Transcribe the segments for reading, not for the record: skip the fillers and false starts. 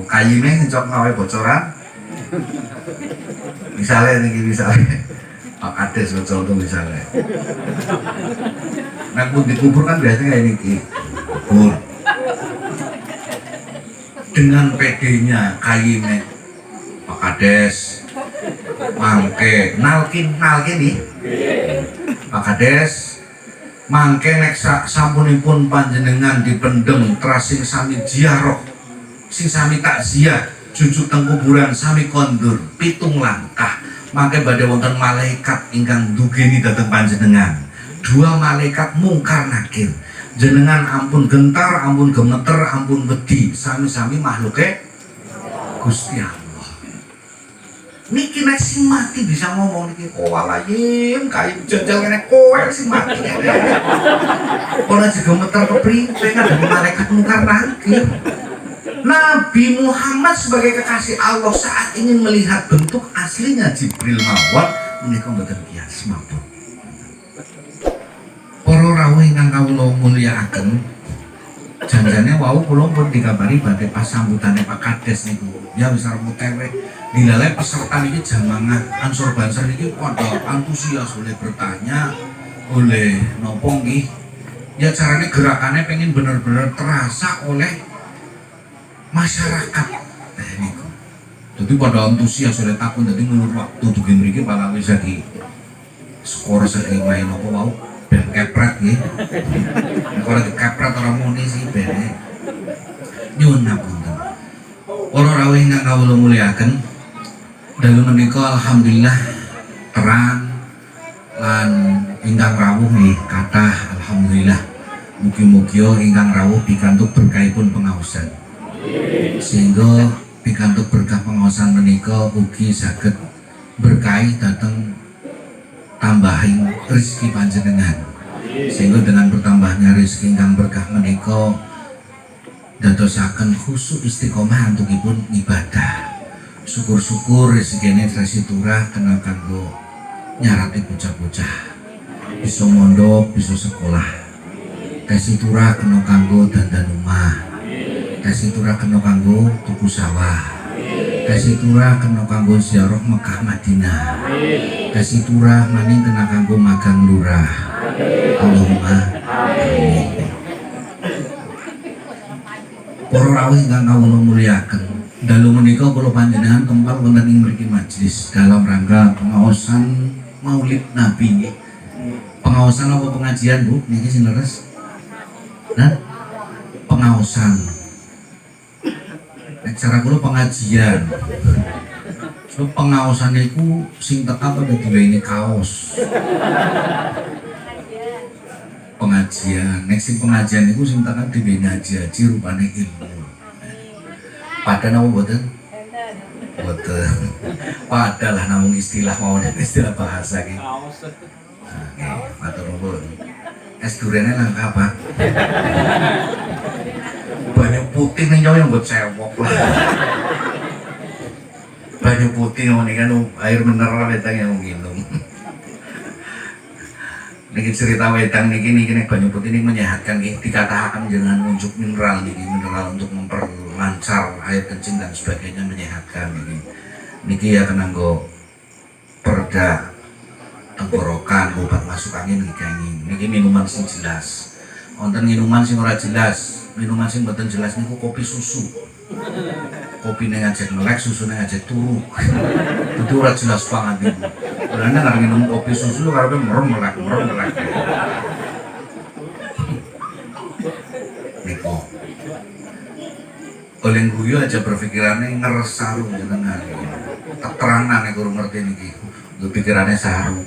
kayine ngencok ngawe bocoran. Misalnya Pak Kades bocor tuh misalnya. Nah, pun dikubur kan biasanya kayak ini kubur. Dengan PD-nya kayine Pak Kades mangke nalkin nih Pak Kades mangke nek sampunipun panjenengan dipendem trasing sami ziarah sing sami takziah jujuk teng kuburan sami kondur 7 langkah mangke badhe wonten malaikat ingkang ndugeni dhateng panjenengan 2 malaikat mungkar nakir jenengan ampun gentar ampun gemeter ampun wedi sami-sami makhluke Gusti Allah. Niki nek sing mati bisa ngomong niki walayim kayu jajal kene kowe sing mati. Ora gemeter kepriwe kan malaikat mungkar nakir. Nabi Muhammad sebagai kekasih Allah saat ingin melihat bentuk aslinya Jibril mawon menika mboten kias mawon. Para rawuh ingkang kawula mulyakaken, janjane wau kula pun dikabari badhe pas sambutane Pak Kades niku. Ya wis arep tewe. Dilale peserta niki jamaah Ansor Banser niki padha antusias oleh bertanya, oleh napa nggih. Ya carane gerakannya pengen bener-bener terasa oleh masyarakat. Niku. Jadi pada antusias oleh takun dadi ngulur waktu dugi mriki pala wis di skor saking main apa wau ben kepret nggih. Nek ora dikepret ora muni sih bene. Nyuwun ngapunten. Para rawuh ingkang kawula mulyakaken, dalu menika alhamdulillah terang lan ingkang rawuh nggih kathah alhamdulillah. Mugi-mugi ingkang rawuh pikantuk berkahipun pengaosan. Sehingga pikantuk berkah pengaosan menika ugi saged berkahi dhateng tambahin rezeki panjenengan. Sehingga dengan bertambahnya rezeki ingkang berkah menika dadosaken khusyuk istiqomah antukipun ibadah. Syukur-syukur rezekine sasi turah kena kanggo nyarati bocah-bocah. Bisa mondok, bisa sekolah. Kasih turah kena kanggo dandan omah. Kasih turah kena kanggo tuku sawah. Kasih turah kena kanggo ziarah Mekah Madinah. Kasih turah maning kena kanggo magang lurah. Allahumma amin. Para rawuh ingkang kawula mulyakaken, dalu menika kula panjenengan kempal wonten ing mriki majelis dalam rangka pengaosan Maulid Nabi. Pengaosan apa pengajian, Bu? Niki sing leres. Nah, pengaosan. Cara kula pengajian. So pengaosan niku sing teka pada diwenehi kaos. Pengajian, nek sing pengajian niku sing teka diwenehi haji-haji rupane ilmu. Padahal napa mboten? Mboten. Padahal namung istilah mawon istilah bahasa iki. Oke, matur nuwun. Es durene langka apa? Banyu putih nih yang buat sewok lah. Banyu putih nih kan air mineral wedang yang minum. Niki cerita wedang niki nek banyu putih ini menyehatkan nggih dikatakan jangan unjuk mineral untuk memperlancar air kencing dan sebagainya menyehatkan niki. Niki ya kena nggo perda tenggorokan obat masuk angin niki minuman sing jelas. Wonten minuman sing ora jelas. Minuman sing mboten jelas niku kopi susu. Kopine ngajak melek, susune ngajak turu. Itu ora jelas banget niku. Karena nek minum kopi susu karepe merem melek. Niku. Oleh guyu aja berpikirannya ngeresaru jenengan. Teterangan nek kurang ngerti niki. Pikirannya saru.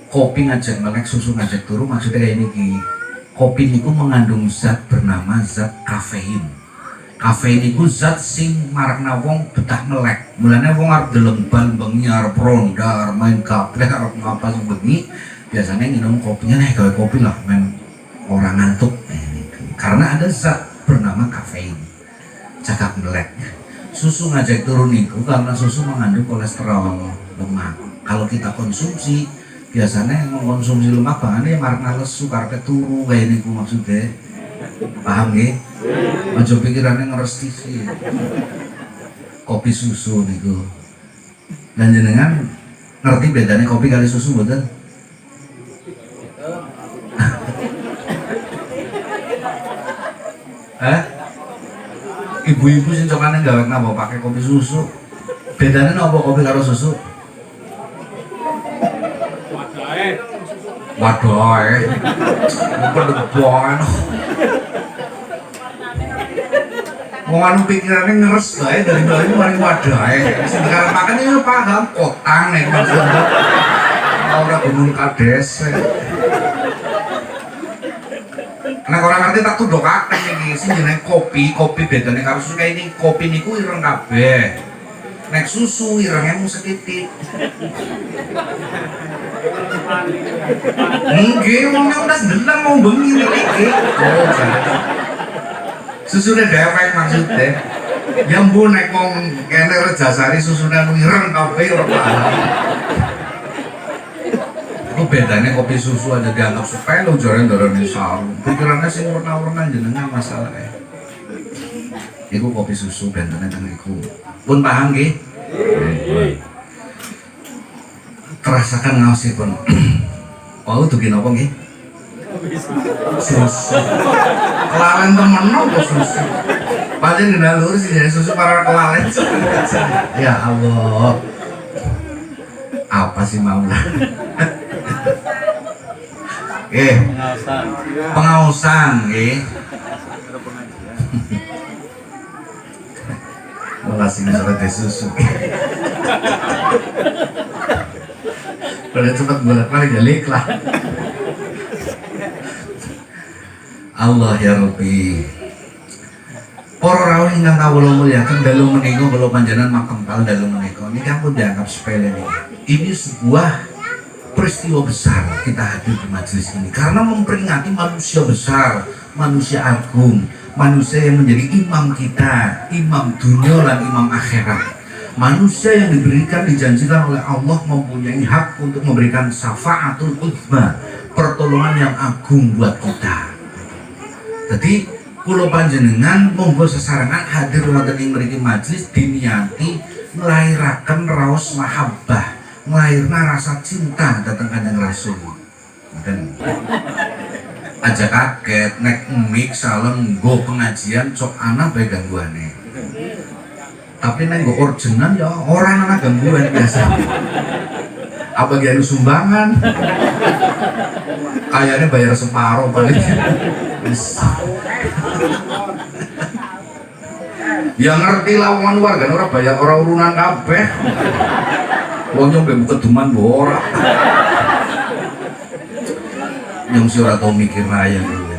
Kopi ngajak melek, susu ngajak turu maksudnya kayak niki. Kopi niku mengandung zat bernama zat kafein. Kafein niku zat sing marakna wong betah melek. Mulane wong arep deleng bal bengi arep ronda, arep main gaplek, arep ngapa sing bengi, biasanya minum kopinya nih gawe kopi lah men orang ngantuk. Karena ada zat bernama kafein. Cakap melek. Susu ngajak turun niku karena susu mengandung kolesterol lemak. Kalau kita konsumsi biasanya mengkonsumsi lemak bahannya marna lesu karena turu kayak niku maksudnya. Paham nggih? Aja pikirannya ngeresti sih. kopi susu niku. Dan jenengan ngerti bedanya kopi kali susu mboten? Ibu-ibu sing cokane gawe napa pakai kopi susu. Bedanya napa kopi karo susu? Waduh, pedebon. Wong anu pikirane ngeres bae dari bawah mari wadahe. Sekarang makan itu paham kotang nek maksudnya. Ora gunung kades. Nek ora ngerti tak tunduk akeh iki sing jenenge kopi bedane karo susu kae iki kopi niku ireng kabeh. Nek susu irenge mung setitik. Nggih, wong nek ndeleng mau bengi iki. Oh, susune dhewek maksudnya. Ya mbun nek wong kene Rejasari susune ireng kabeh ora paham. Itu bedanya kopi susu aja dianggap sepele jare ndarani saru. Pikirannya sing warna-warna jenengan masalahnya. Iku kopi susu bedanya kan iku. Pun paham nggih? Terasakan ngaosipun. Wau dugi napa nggih? Susu. Kelalen temen kok susu. Pancen ngendalur sih jadi susu para kelalen. Ya Allah. Apa sih maulah? Pengawasan nggih. Makasih misalnya susu. Pada cepat bolak-balik balik lah. Allah ya Rabbi. Para rawuh ingkang kawula mulyaken dalu menika kula panjenengan makempal dalu menika niki pun dianggap sepele niki. Ini sebuah peristiwa besar kita hadir di majelis ini karena memperingati manusia besar, manusia agung, manusia yang menjadi imam kita, imam dunia dan imam akhirat. Manusia yang diberikan dijanjikan oleh Allah mempunyai hak untuk memberikan syafaatul uzma, pertolongan yang agung buat kita. Jadi kula panjenengan monggo sesarengan hadir wonten ing mriki majelis diniati nglairaken raos mahabbah, nglairna rasa cinta dhateng Kanjeng Rasul. Dan aja kaget nek mik salem nggo pengajian cok ana bae gangguane. Tapi nek nggo ordenan ya ora ana gangguan biasa. Apa bagian sumbangan? Kayaknya bayar separuh paling. Ya ngerti lah wong warga ora bayar ora urunan kabeh. Wong nyombe keduman ora. Yang si ora tau mikir raya dulu.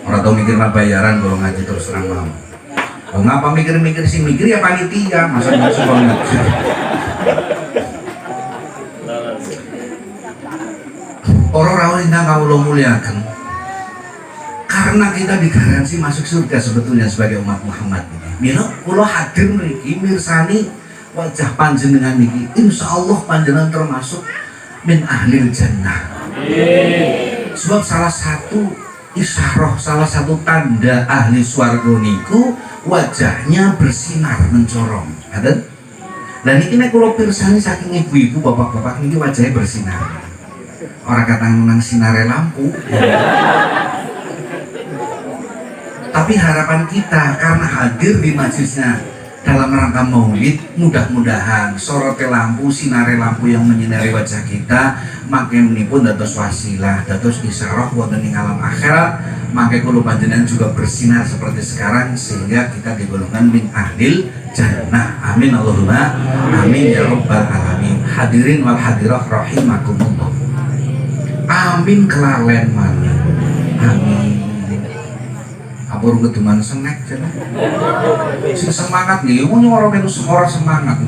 Ora tau mikir bayaran kalau ngaji terus terang mau. Oh ngapa mikir-mikir sih mikir ya panitia masa masuk banget. Orang rawuh ingkang kawula mulyaken. Karena kita digaransi masuk surga sebetulnya sebagai umat Muhammad ini. Mila kula hadir mriki mirsani wajah panjenengan niki. Insyaallah panjenengan termasuk min ahlil jannah. Sebab salah satu isyarah, salah satu tanda ahli swarga niku wajahnya bersinar mencorong. Ngaten? Lah niki nek kula pirsani saking ibu-ibu, bapak-bapak niki wajahnya bersinar. Orang kata nang sinare lampu. Tapi harapan kita karena hadir di majelisnya dalam rangka maulid, mudah-mudahan sorotnya lampu, sinare lampu yang menyinari wajah kita makin menipun dados wasilah, dados isyarah wonten ing alam akhirat, makin kula panjenengan juga bersinar seperti sekarang sehingga kita digolongkan min ahlil jannah. Amin Allahumma amin ya rabbal alamin. Hadirin wal hadirah rahimakumullah. Amin kelalen mana. Amin. Apur keduman senek cenah. Sing semangat nih, wong ora kena ora semangat.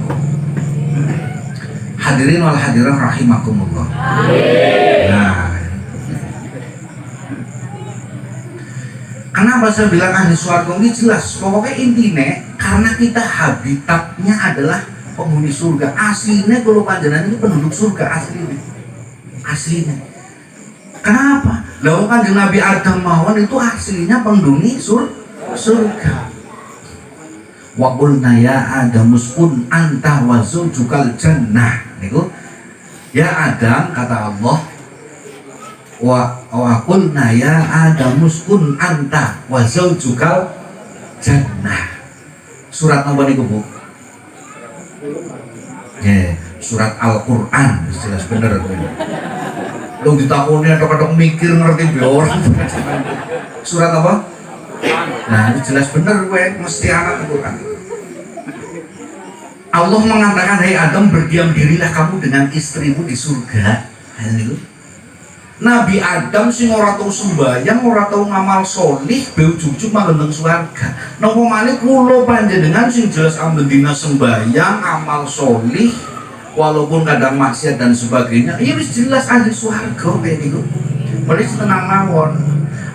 Hadirin wal hadirah rahimakumullah. Amin. Nah. Kenapa saya bilang ahli swarga ini jelas? Pokoknya intinya karena kita habitatnya adalah penghuni surga. Aslinya kalau panjenengan ini penduduk surga aslinya. Aslinya. Kenapa? Lalu kan Nabi Adam mawon itu aslinya penghuni surga. Wa qulna ya Adam uskun anta wa zawjukal jannah. Niku ya Adam, kata Allah, wa qulna ya Adam uskun anta wa zawjukal jannah. Surat apa niku, Bu? Ya, surat Al-Qur'an, jelas bener. Lu ditakoni kadang-kadang mikir ngerti be orang. Surat apa? Nah, itu jelas bener gue mesti anak Al-Qur'an. Allah mengatakan, "Hai Adam, berdiam dirilah kamu dengan istrimu di surga." Nabi Adam sing ora tau sembahyang, ora tau ngamal solih, beujug-ujug manggon nang swarga. Napa malih kula panjenengan sing jelas ambendina sembahyang, amal solih, walaupun kadang maksiat dan sebagainya, ya wis jelas ahli swarga kayak niku. Boleh tenang mawon.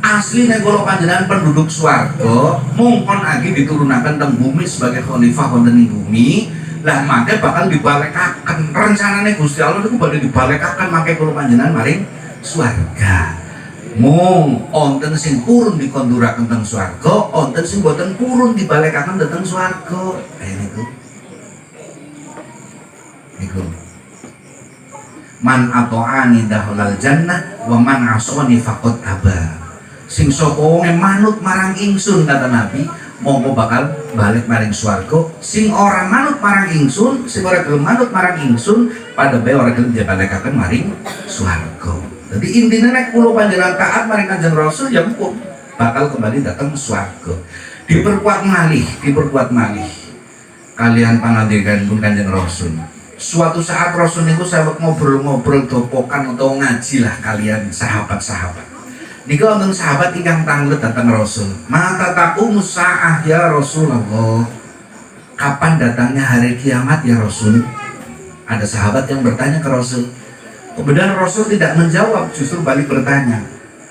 Asli nek kula panjenengan penduduk swarga, mungkon agi diturunaken teng bumi sebagai khalifah wonten ing bumi. Lah mangke bakal dibalekaken rencanane Gusti Allah niku badhe dibalekaken mangke kula panjenengan maring swarga. Mung onten sing purun dikonduraken teng swarga, onten sing boten purun dibalekaken dhateng swarga. Niku. Niku. Man ato'ani dakhulal jannah wa man asani faqad aba. Sing sapa wong manut marang ingsun, kata Nabi, mongko bakal balik maring swarga. Sing ora manut marang ingsun, sing ora gelem manut marang ingsun, pada bae ora gelem dibalekaken maring swarga. Jadi intinya nek kula panjenengan taat maring Kanjeng Rasul ya mumpun bakal kembali datang swarga. Diperkuat malih kalian pangandikan pun Kanjeng Rasul. Suatu saat Rasul niku sawet ngobrol-ngobrol dopokan atau ngaji lah kalian sahabat-sahabat. Niku wonten sahabat ingkang tanglet datang Rasul. Mata taqumu saah ya Rasulullah. Kapan datangnya hari kiamat ya Rasul? Ada sahabat yang bertanya ke Rasul. Kemudian Rasul tidak menjawab, justru balik bertanya.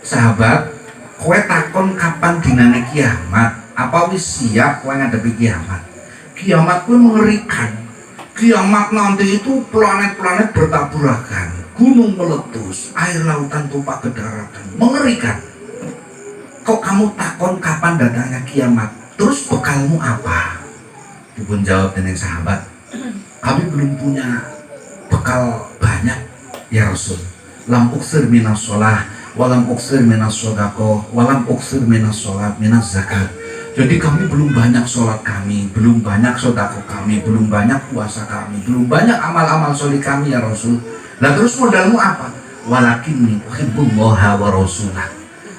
Sahabat, kowe takon kapan dinane kiamat? Apa wis siap kowe ngadepi kiamat? Kiamat kuwi mengerikan. Kiamat nanti itu planet-planet bertabrakan, gunung meletus, air lautan tumpah ke daratan, mengerikan. Kok kamu takon kapan datangnya kiamat? Terus bekalmu apa? Dipun jawab dengan sahabat, kami belum punya bekal banyak ya Rasul. Lam uksir minas sholah, walam uksir minas sodako, walam uksir minas sholat, minas zakat. Jadi kami belum banyak sholat kami, belum banyak sodako kami, belum banyak puasa kami, belum banyak amal-amal sholih kami ya Rasul. Nah terus modalmu apa? Walakinni uhibbullaha wa rasulah.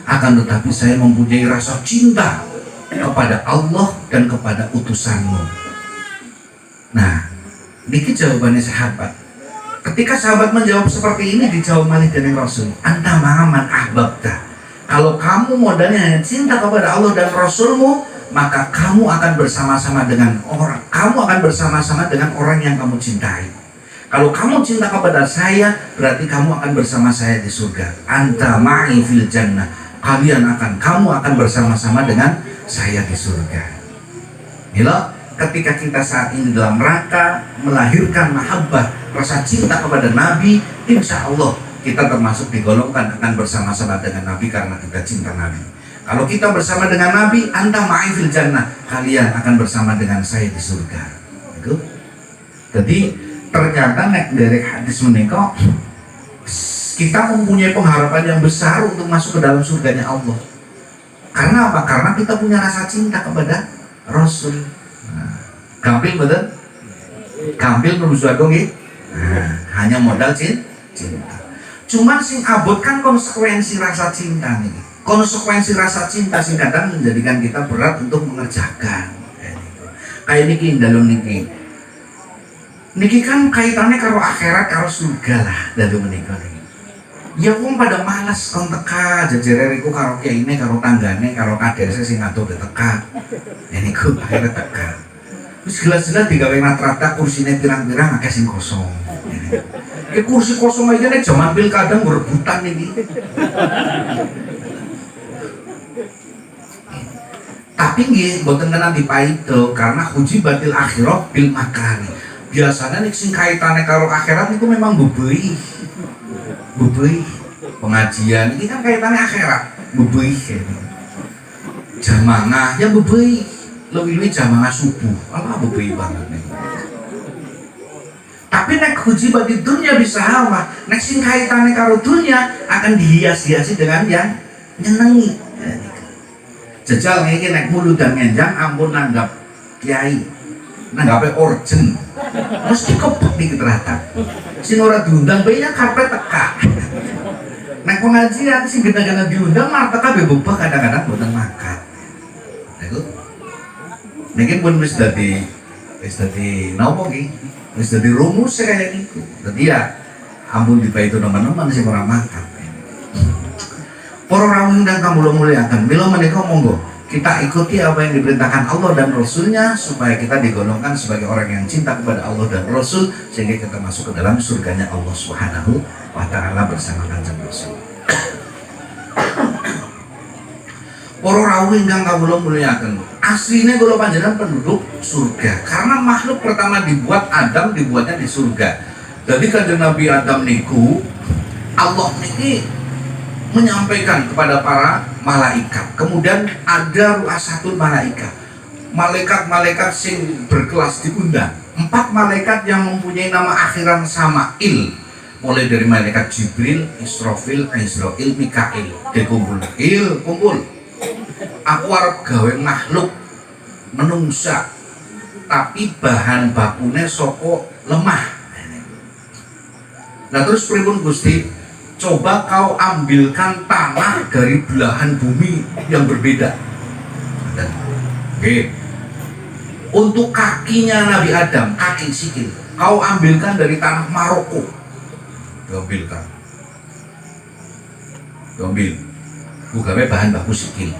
Akan tetapi saya mempunyai rasa cinta kepada Allah dan kepada utusanmu. Nah, niki jawabannya sahabat. Ketika sahabat menjawab seperti ini, dijawab malih dening Rasul, anta ma'aman ahbabta. Kalau kamu modalnya hanya cinta kepada Allah dan Rasulmu, maka kamu akan bersama-sama dengan orang yang kamu cintai. Kalau kamu cinta kepada saya, berarti kamu akan bersama saya di surga. Anta ma'i fil jannah. Kamu akan bersama-sama dengan saya di surga. Inilah ketika kita saat ini dalam rangka melahirkan mahabbah, rasa cinta kepada Nabi, insya Allah kita termasuk digolongkan akan bersama-sama dengan Nabi karena kita cinta Nabi. Kalau kita bersama dengan Nabi, anta ma'i fil jannah, kalian akan bersama dengan saya di surga. Itu. Jadi ternyata nek dari hadis menika kita mempunyai pengharapan yang besar untuk masuk ke dalam surganya Allah. Karena apa? Karena kita punya rasa cinta kepada Rasul. Gampil betul? Gampil menuju surga nggih? Hanya modal cinta. Cuman sing abot kan konsekuensi rasa cinta nih. Konsekuensi rasa cinta sing kadang menjadikan kita berat untuk mengerjakan. Kayak niki dalam niki. Niki kan kaitannya karo akhirat, karo surga lah dalam menikah niki. Ya wong pada malas kon teka jejere riku karo kiyaine, karo tanggane, karo kadese sing ngatur teka. Niku akhirnya teka. Terus jelas-jelas digawe rata-rata kursine pirang-pirang akeh sing kosong. Kursi kosong aja nih zaman pilkada berebutan ini. Tapi nggih mboten kena dipaido karena uji batil akhirat bil makani. Biasanya nih sing kaitane karo akhirat itu memang bubui pengajian ini kan kaitannya akhirat bubui jamaah ya bubui luwi-luwi jamaah subuh. Ala bebi banget nih. Tapi nek huji bagi dunia bisa hawa, nek sing kaitannya karo dunia akan dihias-hiasi dengan yang nyenengi. Jajal ngene nek mulu dan ngenjang ampun nanggap kiai, nanggape orjen, mesti kepek dikit rata. Sing ora diundang bayinya karpet teka. Nek pengajian sing gena-gena diundang malah teka bebobah kadang-kadang boten makan. Niku niki pun wis dadi napa ki? Wis dadi rumus kaya niku. Dadi ya ampun dipaitu teman-teman sing ora makan. Para rawuh ingkang kula muliakan, mila menika monggo kita ikuti apa yang diperintahkan Allah dan Rasulnya supaya kita digolongkan sebagai orang yang cinta kepada Allah dan Rasul sehingga kita masuk ke dalam surganya Allah Subhanahu wa Ta'ala bersama Kanjeng Rasul. Para rawuh ingkang kula muliakan, aslinya kula panjenengan penduduk surga karena makhluk pertama dibuat Adam dibuatnya di surga. Jadi Kanjeng Nabi Adam niku Allah niki menyampaikan kepada para malaikat. Kemudian ada ru'asatul malaikat, malaikat-malaikat sing berkelas diundang. 4 malaikat yang mempunyai nama akhiran Sama'il, mulai dari malaikat Jibril, Israfil, Israil, Mikail. Dikumpul, kumpul. Aku arep gawe makhluk menungsa, tapi bahan bakune saka lemah. Nah terus pripun Gusti? Coba kau ambilkan tanah dari belahan bumi yang berbeda. Oke. Untuk kakinya Nabi Adam, kaki sikil, kau ambilkan dari tanah Maroko. Diambilkan. Diambil. Bukan bahan baku sikil.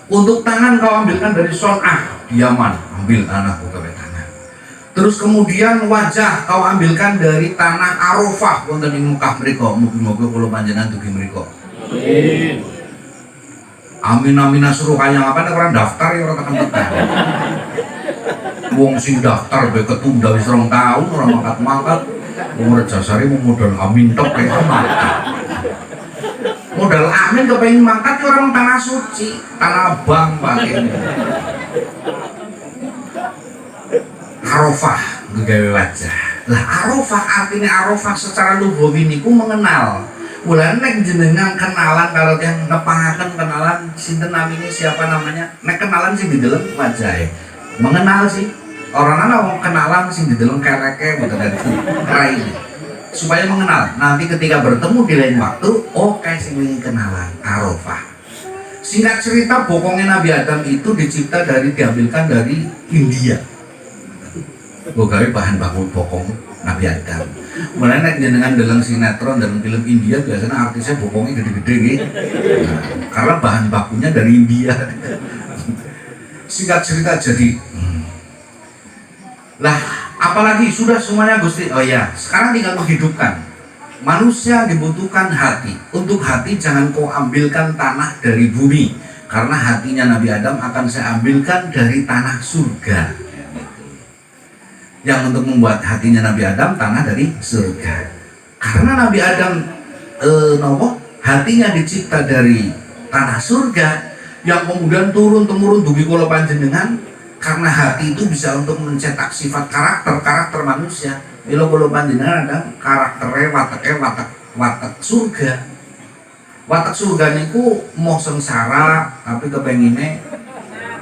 Untuk tangan kau ambilkan dari Son'ah, Yaman, ambil tanah bukan tanah. Terus kemudian wajah kau ambilkan dari tanah Arafah wonten ing Mekah mriku. Mugi-mugi kula panjenengan dugi mriku. Amin. Amin suruh kaya apa nek ora daftar ya ora tekan-tekan. Wong sing daftar bae ketunda wis 2 tahun ora mangkat-mangkat. Wong rejasari mau modal amin tok kaya mangkat. Modal amin kepengin mangkat ya ora tanah suci, tanah abang pakai. Arafah gawe wajah. Lah Arafah artinya Arafah secara lughawi niku mengenal. Mulane nek jenengan kenalan karo yang nepangaken kenalan sinten namine siapa namanya, nek kenalan sing dideleng wajahe. Mengenal sih. Orang ana wong kenalan sing dideleng keleke mboten dadi raine. Supaya mengenal. Nanti ketika bertemu di lain waktu, oh kayak sing wingi kenalan Arafah. Singkat cerita bokongnya Nabi Adam itu diambilkan dari India. Gawe bahan baku bokong Nabi Adam. Mulai nek jenengan dalam sinetron dalam film India biasanya artisnya bokongnya gede-gede gitu. Karena bahan bakunya dari India. Singkat cerita jadi lah apalagi sudah semuanya Gusti. Oh ya, sekarang tinggal menghidupkan. Manusia dibutuhkan hati. Untuk hati jangan kau ambilkan tanah dari bumi, karena hatinya Nabi Adam akan saya ambilkan dari tanah surga. Yang untuk membuat hatinya Nabi Adam tanah dari surga. Karena Nabi Adam hatinya dicipta dari tanah surga yang kemudian turun temurun dugi kula panjenengan, karena hati itu bisa untuk mencetak sifat karakter manusia. Mila kula panjenengan ada karaktere watak surga. Watak surga niku mau sengsara tapi kepengine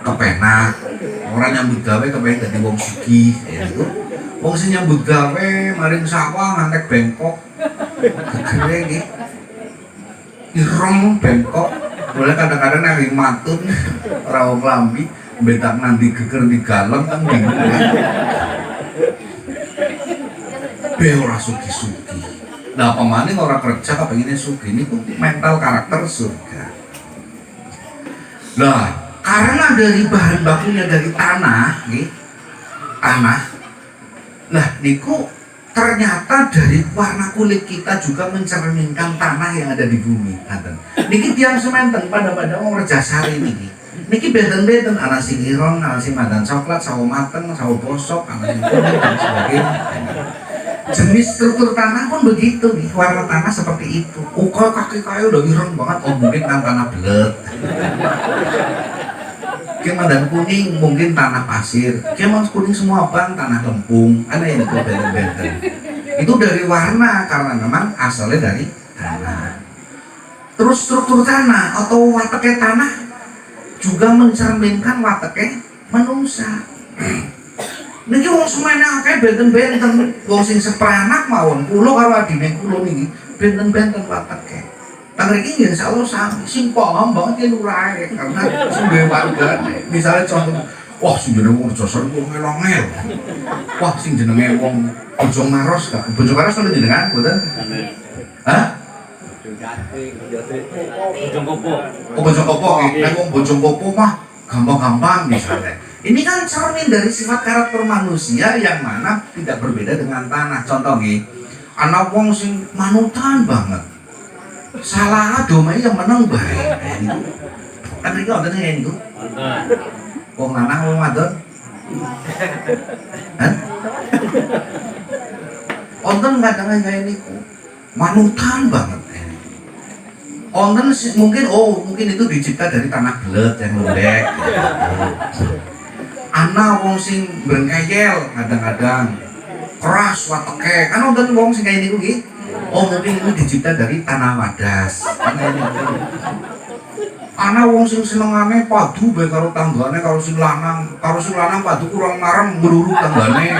kepenak. Orang nyambut gawe kepengen dadi wong sugih ya itu. Wong sing nyambut gawe maring sawah ngantek bengkok. Gegere iki. Ireng bengkok. Boleh kadang-kadang nang matun ora wong lambi mbetak nanti geger digalem kan bingung. Be ora sugih-sugih. Lah pamane ora kerja kepengine sugih niku mental karakter surga. Lah karena dari bahan bakunya dari tanah, tanah. Nah, niku ternyata dari warna kulit kita juga mencerminkan tanah yang ada di bumi. Niki tiang sementen pada orang Rejasari niki. Niki beten-beten, ana sing ireng, ana sing mandan coklat, sawo mateng, sawo bosok, ana sing kuning dan sebagainya. Jenis struktur tanah pun begitu nih, warna tanah seperti itu. Kaki kayu udah ireng banget, mungkin kan tanah belet. Kemandan Kuning mungkin tanah pasir, Kemandan Kuning semua bang tanah lempung, ada yang itu benten-benten. Itu dari warna karena memang asalnya dari tanah. Terus struktur tanah atau wataknya tanah juga mencerminkan wataknya manusia. Niki wong semene akeh benten-benten, wong sing sepranak mawon kula karo adine kula niki benten-benten wataknya. Tangriki ya insyaallah sami sing paham banget ya lurahe karena sing duwe warga. Misalnya contoh, wah sing jenenge wong Josor ku ngelongel. Wah sing jenenge wong Bojong Maros gak? Bojong Maros to jenengan mboten? Hah? Bojong Kopo. Oh Bojong Kopo, nek wong Bojong Kopo mah gampang-gampang misalnya. Ini kan cermin dari sifat karakter manusia yang mana tidak berbeda dengan tanah. Contoh nih, anak wong sing manutan banget. Salah domai yang menang baik. Kan iki wonten ngene niku. Wong lanang wong wadon. Hah? Wonten kadang kaya niku. Manutan banget. Wonten mungkin itu dicipta dari tanah belet yang lembek. Ana wong sing brengkeyel kadang-kadang keras wateke. Kan wonten wong sing kaya niku nggih. Oh mungkin itu dicipta dari tanah wadas. Ana wong sing senengane padu bae karo tanggane karo sing lanang padu kurang marem ngluru tanggane.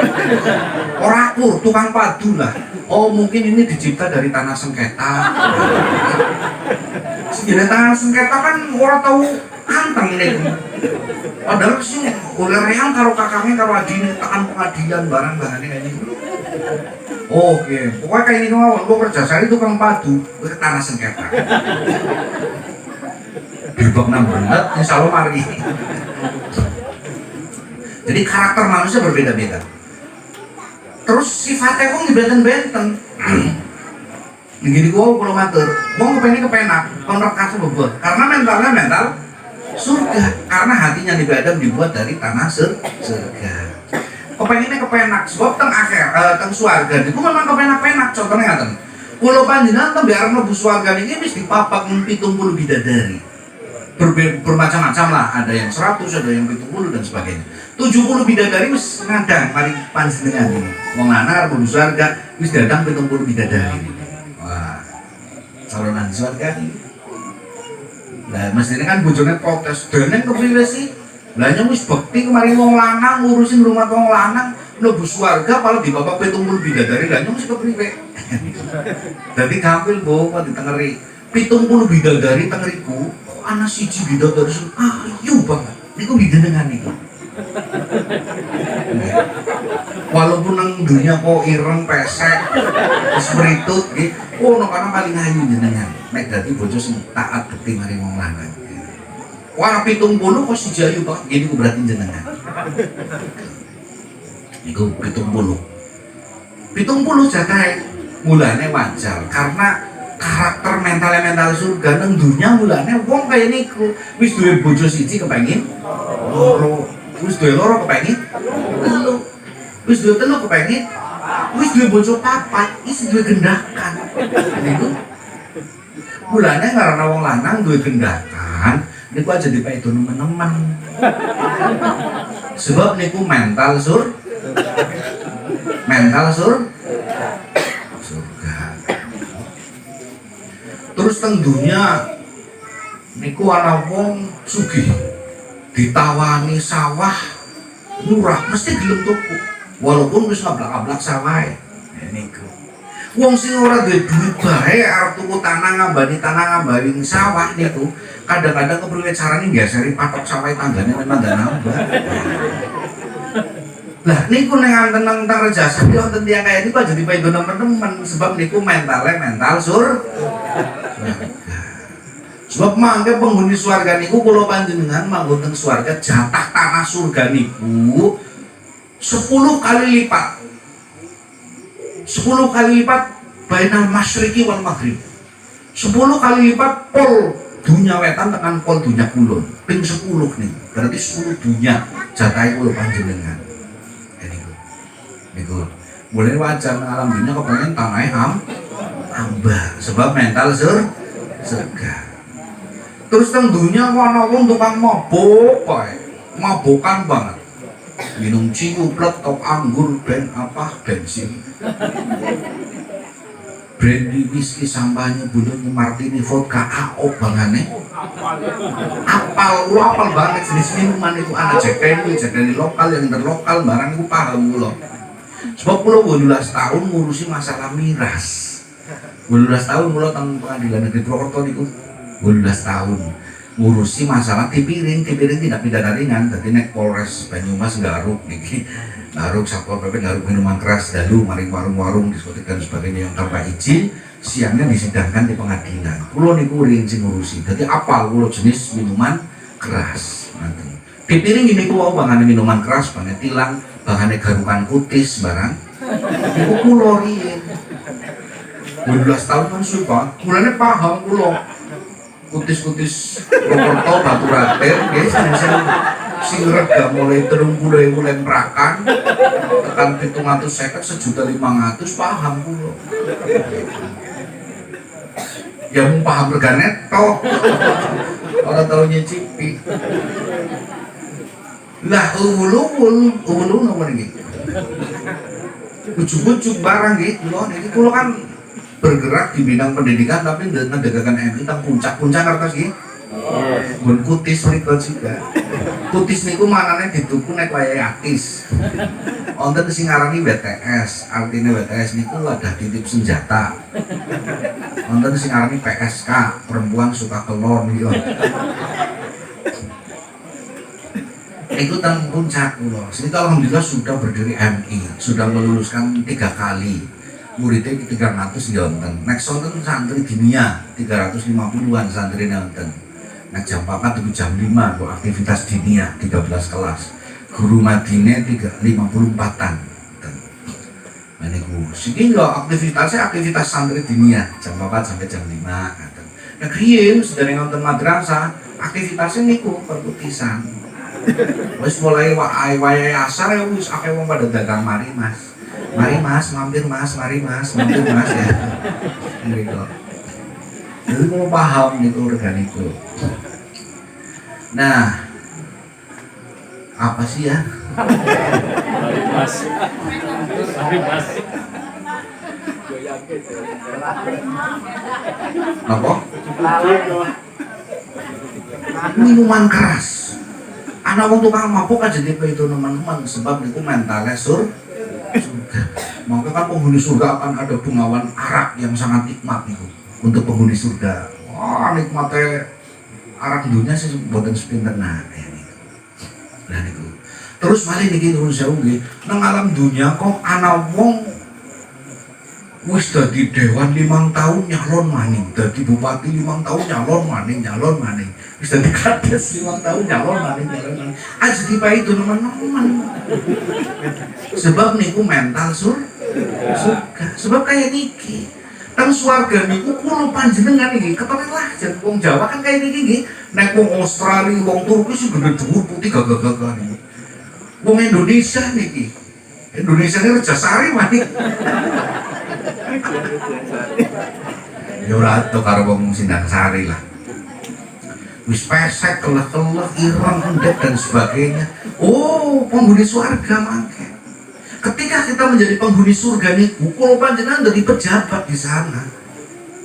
Ora akur tukang padu lah. Oh mungkin ini dicipta dari tanah sengketa. Sejenis tanah sengketa kan ora tahu anteng nih. Padahal sih oleh reang karo kakaknya karo adine tekan pengadilan barang-barangnya kayak gitu. Oke, pokoknya kayak ini ngomong, gue kerja saya itu tukang padu, gue ke tanah sengketa. Gerbek 6 benet, insya Allah mari. Jadi karakter manusia berbeda-beda. Terus sifatnya kok benten-benten. Begini gue kalau matur, gue kepenak, penerkasa bobot. Karena mentalnya mental surga, karena hatinya Nabi Adam dibuat dari tanah surga. Kepenak sebab teng akhir teng swarga niku memang kepenak-penak contohnya ngaten. Kula panjenengan teng biar mlebu swarga niki wis dipapak 70 bidadari. Bermacam-macam lah, ada yang 100, ada yang 70 dan sebagainya. 70 bidadari wis ngadang mari panjenengan ini. Wong lanang arep mlebu swarga wis datang 70 bidadari. Wah. Calonan swarga iki. Lah mestine kan bojone protes, "Dene kepriwe sih? Lah nyong wis bekti kemarin wong lanang ngurusin rumah wong lanang mlebu swarga malah dibapak 70 bidadari lah nyong wis kepriwe." Dadi kampil mbok kok ditengeri 70 bidadari tengeriku kok ana siji bidadari ayu banget. Niku bidenengan niku. Walaupun nang dunia kok ireng pesek wis meritut nggih, ono kana paling ayu jenengan. Nek dadi bojo sing taat bekti maring wong lanang. Wah 70 kok si jayu pak, ini ku berarti jenengan. Iku 70 jatah mulane wajar karena karakter mental surga nang dunya mulane wong kaya niku wis duwe bojo siji kepengin loro, wis duwe loro kepengin telu, wis duwe telu kepengin, wis duwe bojo papat, wis duwe gendakan. Niku mulane karena wong lanang duwe gendakan niku aja dipaedo nemen-nemen. Sebab niku mental surga. Terus teng dunya niku ana wong sugih ditawani sawah murah mesti gelem tuku walaupun wis ablak-ablak sawahe. Niku wong sing ora duwe duit bae arep tuku tanah ngambani sawah niku kadang-kadang kepriwe carane nggeseri patok sawah tanggane nang nambah. Lah niku ning anten nang Rejasa wonten tiyang kaya niku aja dipaedo nemen-nemen sebab niku mental surga. Sebab mangke penghuni swarga niku kula panjenengan manggon teng swarga jatah tanah surga niku 10 kali lipat. 10 kali lipat bainal masyriqi wal maghrib. 10 kali lipat pol dunya wetan tekan pol dunya kulon. Ping 10 nih. Berarti 10 dunya jatahe kula panjenengan. Niku. Mulai wajar alam dunya kepengen tanahe ambar sebab mental surga. Terus teng dunya ana wong tukang mabuk kae. mabokan banget, minum ciuplek, top anggur, ben apa, bensin, brandy, whisky, sampahnya bulunya martini, vodka, AO bangane. Apal banget jenis minuman itu, ada Jack Daniel lokal, yang terlokal, barang itu paham lo. Sebab pulau 12 tahun ngurusi masalah miras. 12 tahun pulau tentang pengadilan negeri Purwokerto itu 12 tahun ngurusi masalah tipiring tidak pidana ringan. Jadi nek Polres Banyumas Garuk niki, Garuk Satpol PP Garuk minuman keras dalu, maring warung-warung, diskotik dan sebagainya yang tanpa izin, siangnya disidangkan di pengadilan. Pulau niku rinci ngurusi. Jadi apal pulau jenis minuman keras. Nanti tipiring ini kuau bangane minuman keras, bangane tilang, bangane garukan kutis barang. Iku pulau rin. 12 tahun kan suka, mulanya paham pulau. Kutis-kutis Purwokerto Batu Raden guys, sing rega mulai 30.000 lemprakan tekan 750 1.500.000 paham pulo. Ya mau paham rega neto orang tahu nyicipi lah ulu nomor gitu ujuk-ujuk barang gitu loh. Jadi pulo kan bergerak di bidang pendidikan tapi menegakkan MI tentang puncak kertas gitu. Bun kutis mereka juga. Kutis niku manane dituku nek wayahe atis. Wonten sing ngarani WTS, artinya WTS niku wadah titip senjata. Wonten sing ngarani PSK, perempuan suka telur niku. Itu tentang puncak kula. Sini alhamdulillah sudah berdiri MI, sudah meluluskan 3 kali. Muridnya 300 ya wonten. Nek sonten santri dinia 350-an santri wonten. Nek jam 4 itu jam 5 kok aktivitas dinia 13 kelas. Guru Madine 54-an. Nah niku siki yo aktivitas santri dinia jam 4 sampai jam 5 ngaten. Nek riyen sedherek wonten madrasah, aktivitasnya niku perputisan. Wis mulai wayahe asar ya wis akeh wong pada dagang mari mas, mampir mas ya. Gitu. Jadi mau paham itu organiku. Nah, apa sih ya? Apa? Minuman keras. Anak wong tukang mabuk aja tipe itu teman-teman, sebab itu mentalnya surga. Maka kan penghuni surga akan ada bungawan arak yang sangat nikmat itu untuk penghuni surga. Wah nikmatnya arak dunia sih buatan sepinter nah ini. Nah itu. Terus malah niki turun sewu nggih, nang alam dunia kok ana wong wis dadi dewan 5 tahun nyalon maning, dadi bupati 5 tahun nyalon maning. Wis dadi kades 5 tahun nyalon maning. Aja tipe itu teman-teman. Sebab niku mental surga. Sebab kayak niki. Teng swarga niku kula panjenengan iki ketoke lah jan wong Jawa kan kayak niki nggih. Nek wong Australia, wong Turki sing gede dhuwur putih gagah-gagah niku. Wong Indonesia niki. Indonesia ini Rejasari maning. Ya ora to karo wong Sindang Sari lah. Wis pesek, keleh-keleh, ireng, endek dan sebagainya. Oh, penghuni surga mangke. Ketika kita menjadi penghuni surga nih, kula panjenengan dari pejabat di sana.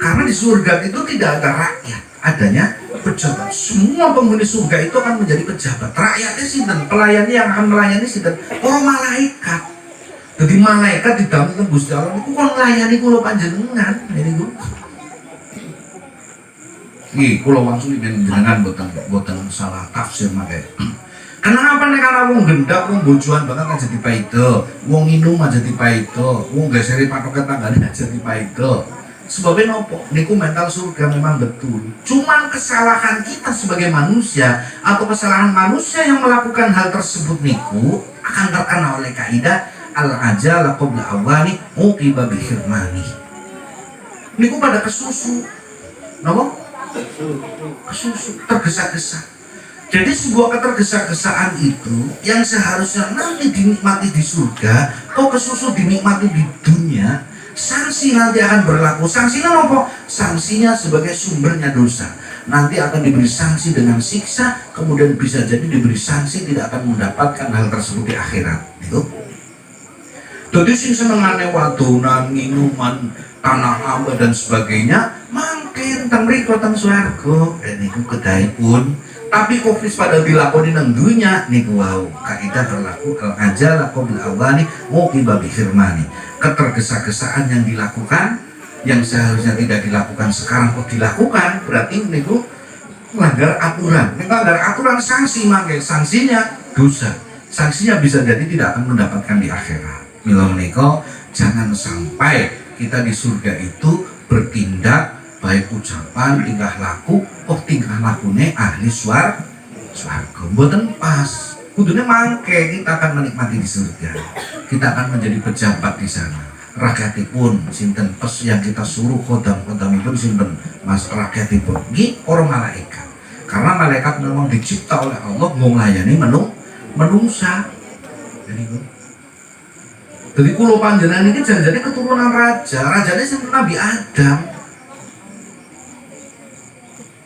Karena di surga itu tidak ada rakyat, adanya pejabat. Semua penghuni surga itu akan menjadi pejabat. Rakyatnya sinten, pelayannya yang akan melayani sinten, para malaikat. Jadi malaikat di dalam Gusti Allah niku kon nglayani kula panjenengan. Niku. Nggih, kula wangsul jenengan boten salah tafsir mangke. Kenapa nek ana wong gendak, wong bojoan banget aja dipaido, wong minum aja dipaido, wong geseri patoke tanggane aja dipaido. Sebabnya nopo? Niku mental surga memang betul. Cuman kesalahan kita sebagai manusia atau kesalahan manusia yang melakukan hal tersebut niku akan terkena oleh kaidah al-ajala qabla awani uqiba bi hirmani. Niku pada kesusu. Napa? Kesusu, tergesa-gesa. Jadi sebuah ketergesa-gesaan itu yang seharusnya nanti dinikmati di surga, kok kesusu dinikmati di dunia, sanksi nanti akan berlaku. Sanksinya apa? Sanksinya sebagai sumbernya dosa. nanti akan diberi sanksi dengan siksa, kemudian bisa jadi diberi sanksi tidak akan mendapatkan hal tersebut di akhirat. Itu. Jadi sing senengane wadonan, minuman, tanah abad dan sebagainya, makin teng mriko teng swarga, niku kedahipun. Tapi kofis pada dilakoni nang dunya niku wau kaidah berlaku al-ajal qabla awani muqiba bi firmani. Ketergesa-gesaan yang dilakukan yang seharusnya tidak dilakukan sekarang kok dilakukan, berarti niku melanggar aturan. Nek melanggar aturan sanksi, mangke sanksinya dosa. Sanksinya bisa jadi tidak akan mendapatkan di akhirat. Mila menika jangan sampai kita di surga itu bertindak baik ucapan, tingkah laku, tingkah lakune ahli swarga. Mboten pas. Kudune mangke kita akan menikmati di surga. Kita akan menjadi pejabat di sana. Rakyatipun sinten pes yang kita suruh kodam-kodamipun sinten mas rakyatipun. Nggih para malaikat. Karena malaikat memang dicipta oleh Allah nglayani menungsa. Jadi kulo panjenengan ini janjane keturunan raja. Rajane sinten Nabi Adam.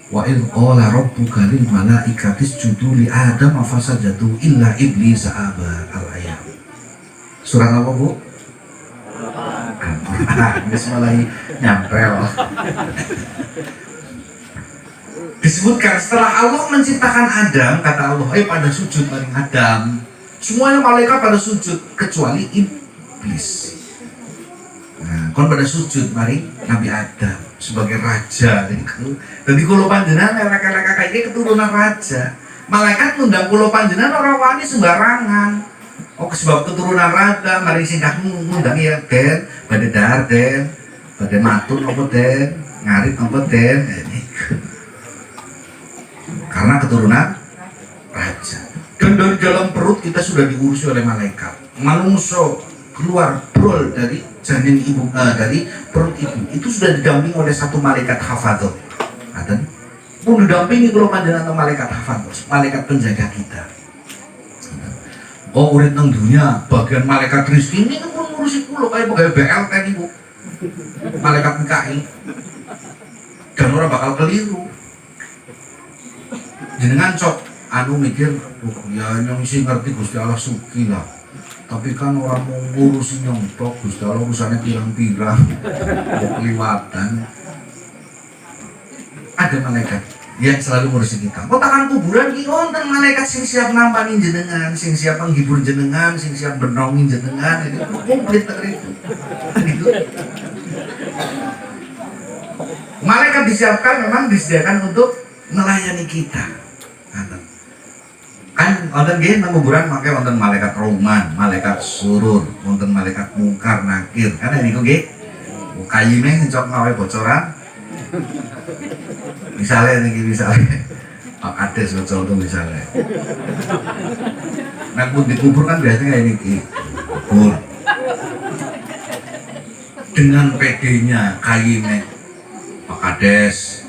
Wa idh qala rabbuka lil malaikati isjudu li Adam fasajadu illa iblis aba al-ayat. Surat apa, Bu? Bismillah nyampel. Disebutkan setelah Allah menciptakan Adam, kata Allah, pada sujud maring Adam. Semuanya malaikat pada sujud kecuali iblis. Nah, kon pada sujud maring Nabi Adam sebagai raja. Jadi kulo panjenengan elek-elek kayak keturunan raja. Malaikat ngundang kulo panjenengan ora wani sembarangan. Sebab keturunan raja, mari singkat ngundang ya Den, badhe dahar Den, badhe matur apa Den, ngarit apa Den. Karena keturunan raja. Dan dari dalam perut kita sudah diurusi oleh malaikat. Manungso keluar brol dari janin ibu, dari perut ibu itu sudah didampingi oleh satu malaikat hafadzah. Aten pun didampingi kalau panjenengan atau malaikat hafadzah, malaikat penjaga kita. Kok urip nang dunia bagian malaikat rezeki ini pun ngurusi kulo kayak pegawai BLT niku. Malaikat Mikail. Dan orang bakal keliru. Jenengan cok anu mikir, ya nyong sih ngerti Gusti Allah suki lah. Tapi kan orang mau ngurusin nyontok, Gusti Allah urusannya pirang-pirang, kelewatan. Ada malaikat yang selalu ngurusin kita. Kotakan kuburan ki wonten malaikat sing siap nampani jenengan, sing siap menghibur jenengan, sing siap bernongin jenengan, itu komplit itu. Malaikat disiapkan memang disediakan untuk melayani kita. Kan wonten nggih nang kuburan mangke wonten malaikat roman, malaikat surur, wonten malaikat mungkar nakir. Kan niku nggih. Kayine cocok ngawe bocoran. Misalnya Pak Kades contoh misalnya. Nah pun dikubur kan biasanya kayak ini kubur. Dengan PD-nya kayine Pak Kades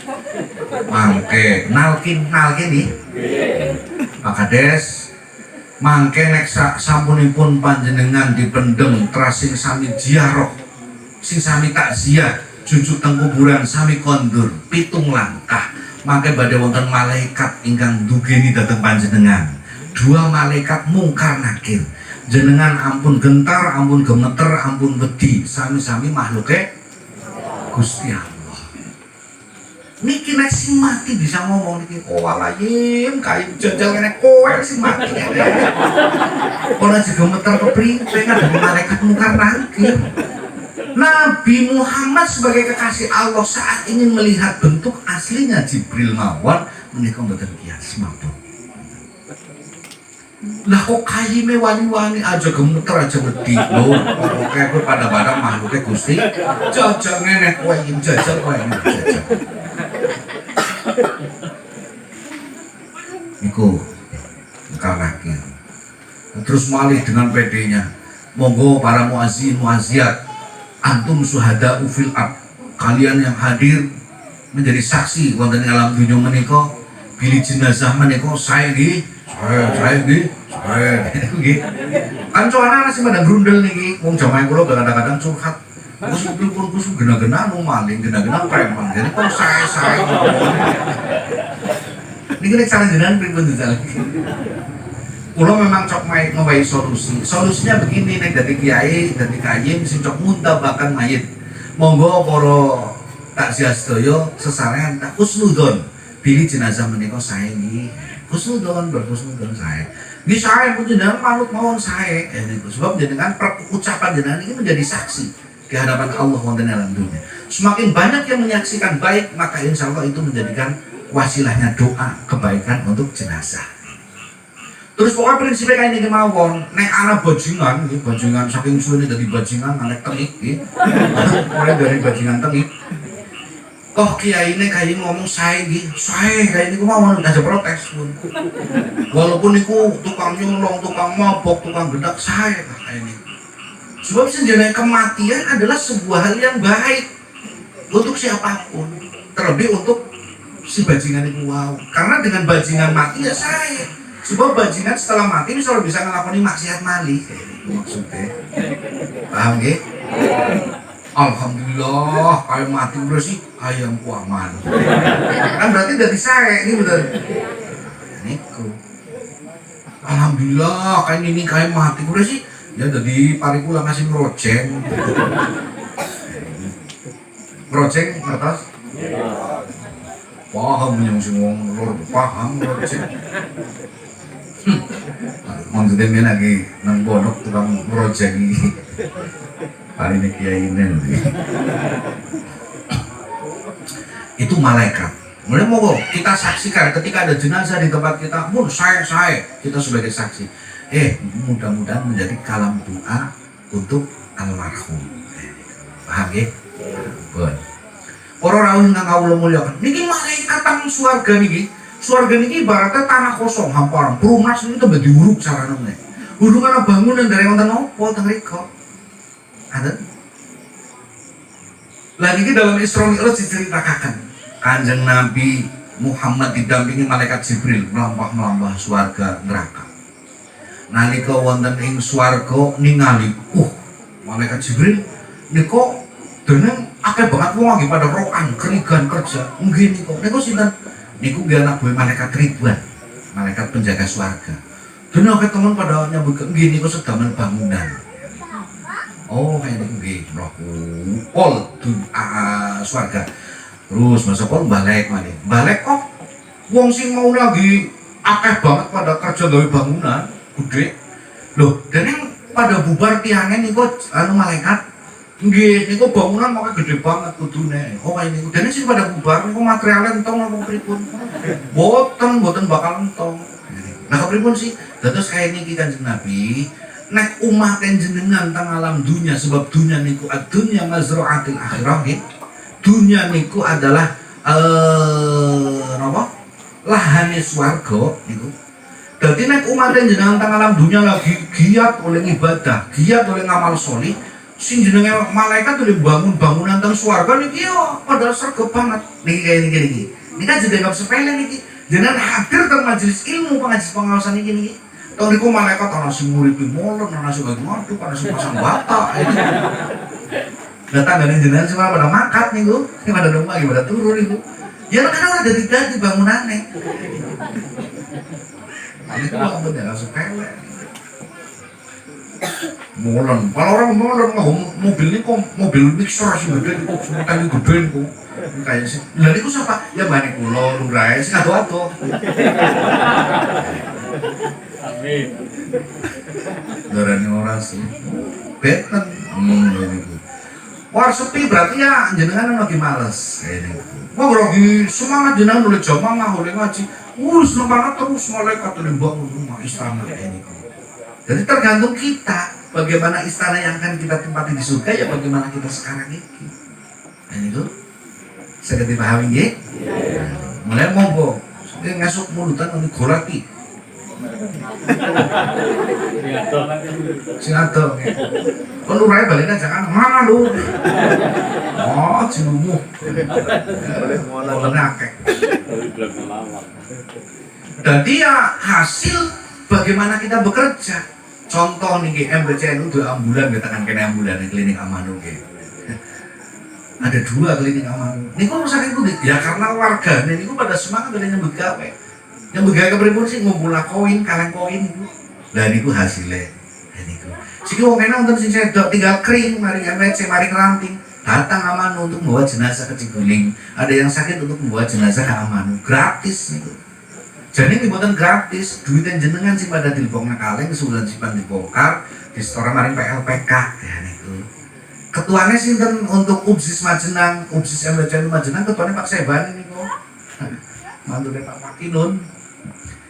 mangke nalkin nih Pak Kades mangke nek sampunipun panjenengan dipendem trasing sami ziarah sing sami takziah jujuk teng kuburan sami kondur pitung langkah mangke badhe wonten malaikat ingkang ndugeni dhateng panjenengan. Dua malaikat mungkar nakir. Jenengan ampun gentar, ampun gemeter, ampun wedi, sami-sami makhluke Gusti Allah. Niki nek sing mati bisa ngomong niki, oh walayim kayu jajal kene kowe sing mati. Ora gemeter kepriwe ada malaikat mungkar nakir. Nabi Muhammad sebagai kekasih Allah saat ingin melihat bentuk aslinya Jibril mawon menika mboten kias mawon. Lah kok kayine wani-wani aja gemeter aja wedi lho. Pokoke pada makhluknya Gusti. Jajal ngene kowe iki jajal kowe iki jajal. Niku nakir. Terus malih dengan PD-nya. Monggo para muazzin muazziat antum suhada ufil ab, kalian yang hadir menjadi saksi wonten ing alam dunya menika bilih jenazah menika saya nggih kan soalnya masih pada grundel niki wong jamaah kula kadang-kadang curhat Kusuk pripun kusuk gena-gena maling, gena-gena preman. Jadi kok saya. Niki nek saran jenengan pripun dijal. Kula memang cok ngewahi solusi. Solusinya begini nek dadi kiai, dadi kayim sing cok muntabakan mayit. Monggo para takziah sedaya sesarengan husnudon. Pilih jenazah menika sae nggih. Husnudon berhusnudon sae. Nggih sae pun jenengan manut mawon sae. Niku sebab jenengan ucapan jenengan ini menjadi saksi di hadapan Allah wonten dalam dunia. Semakin banyak yang menyaksikan baik, maka insya Allah itu menjadikan wasilahnya doa kebaikan untuk jenazah. Terus pokoknya prinsipnya kayak ini mawon, nek anak bajingan saking suwe dari bajingan anak tengik, mulai dari bajingan tengik. Kok kiai ini kayak ngomong saya kayak ini mawon aja protes pun. Walaupun niku tukang nyolong, tukang mabok, tukang bedak saya kayak ini. Sebab sebenarnya kematian adalah sebuah hal yang baik untuk siapapun, terlebih untuk si bajingan itu karena dengan bajingan mati ya saya. Sebab bajingan setelah mati bisa ngelakoni maksiat malih, itu maksudnya. Paham nggih? Alhamdulillah, kayak mati bersih ayamku aman. Kan berarti dari saya ini bener. Niku. Alhamdulillah, kayak ini kayak mati bersih. Ya jadi parikula ngasih ngeroceng. Ngeroceng atas. Paham yang semua lor paham ngeroceng. Maksudnya lagi nang bonok tukang ngeroceng ini. Hari ini kiai ini itu malaikat. Mulai mau kita saksikan ketika ada jenazah di tempat kita, pun saya kita sebagai saksi. Mudah-mudahan menjadi kalam doa untuk almarhum. Paham ya? Bon. Orang rawuh ingkang kawula mulyakan. Niki malaikat tang swarga niki. Swarga niki ibaratnya tanah kosong hamparan. Perumas ini tambah diuruk sarana meneh. Hubungan bangunan dari wonten napa teng mriku. Ada. Lah niki dalam Isra Mi'raj diceritakan Kanjeng Nabi Muhammad didampingi malaikat Jibril melampah swarga neraka. Nalika wonten ing swarga ningali, malaikat Jibril niku dene akeh banget wong lagi pada rokan, kerigan kerja. Nggih niku sinten? Niku nggih anak buah malaikat Ridwan, malaikat penjaga swarga. Dene akeh teman pada nyambut nggih niku sedamen bangunan. Oh, kayak niku nggih mlaku pol swarga. Terus masa pol balik malih. Balik kok wong sing mau lagi akeh banget pada kerja gawe bangunan gede. Loh, dene pada bubar tiangnya niku malaikat nggih niku bangunan maka gede banget kudune. Oh kaya niku. Dene sing pada bubar niku materialnya entong napa pripun? Boten bakal entong. Nah kepripun sih? Dados kaya niki Kanjeng Nabi, nek umat jenengan teng alam dunia sebab dunia niku ad-dunya mazra'atil akhirah nggih. Dunia niku adalah napa? Lahane swarga niku. Dadi nek umat jenengan teng alam dunia lagi giat oleh ibadah, giat oleh ngamal sholih, sing jenenge malaikat oleh bangun bangunan teng swarga niki yo padahal sregep banget. Niki kaya niki. Niki kan dianggap sepele niki. Jenengan hadir teng majelis ilmu pengajian pengawasan niki. Tong niku malaikat ana sing nguripi molon, ana sing lagi ngaduk, ana sing pasang bata. Lah tandane jenengan sing pada mangkat niku, sing pada domba pada turun niku. Ya kan ora dadi bangunane. Niku ampun ya sepele. Molon, kalau orang molon mobil ini kok mobil mixer sih gede niku, semuanya gede niku. Kayak sih. Lah niku sapa? Ya mbane kula lurae sing ado-ado. Amin. Darane ora sih. Beten. Niku. War sepi berarti ya jenengan lagi males kayak niku. Wah lagi semangat jenengan oleh jamaah oleh ngaji. Semangat terus malaikat bangun rumah istana kayak niku. Jadi tergantung kita bagaimana istana yang akan kita tempati di surga ya bagaimana kita sekarang ini. Nah itu saya dipahami nggih? Mulai monggo ngasuk mulutan untuk golaki. Sing ado. Kon lurae balik jangan mana lu. Oh, cilumu. Boleh akeh. Jadi ya hasil bagaimana kita bekerja. Contoh nih MBCNU 2 ambulan kita kan kena ambulan di klinik Amanu nggih. Ada 2 klinik aman. Niku saking pundi? Ya karena wargane niku pada semangat dari nyambut gawe. Nyambut gawe kepripun sih ngumpul koin, kaleng koin niku. Lah niku hasilnya. Ya niku. Siki wong kene wonten sing sedok tinggal kering, mari MWC, mari ramping. Datang aman untuk membawa jenazah ke Ciguling. Ada yang sakit untuk membawa jenazah ke Aman. Gratis niku. Jadi ini buatan gratis, duitnya jenengan sih pada dilebokna kaleng, sebulan simpan dibongkar, di setoran maring PLPK, ya niku. Ketuanya sih kan untuk UBSIS Majenang, UBSIS MBCN Majenang, ketuanya Pak Seban ini kok. Mantunya Pak Makinun.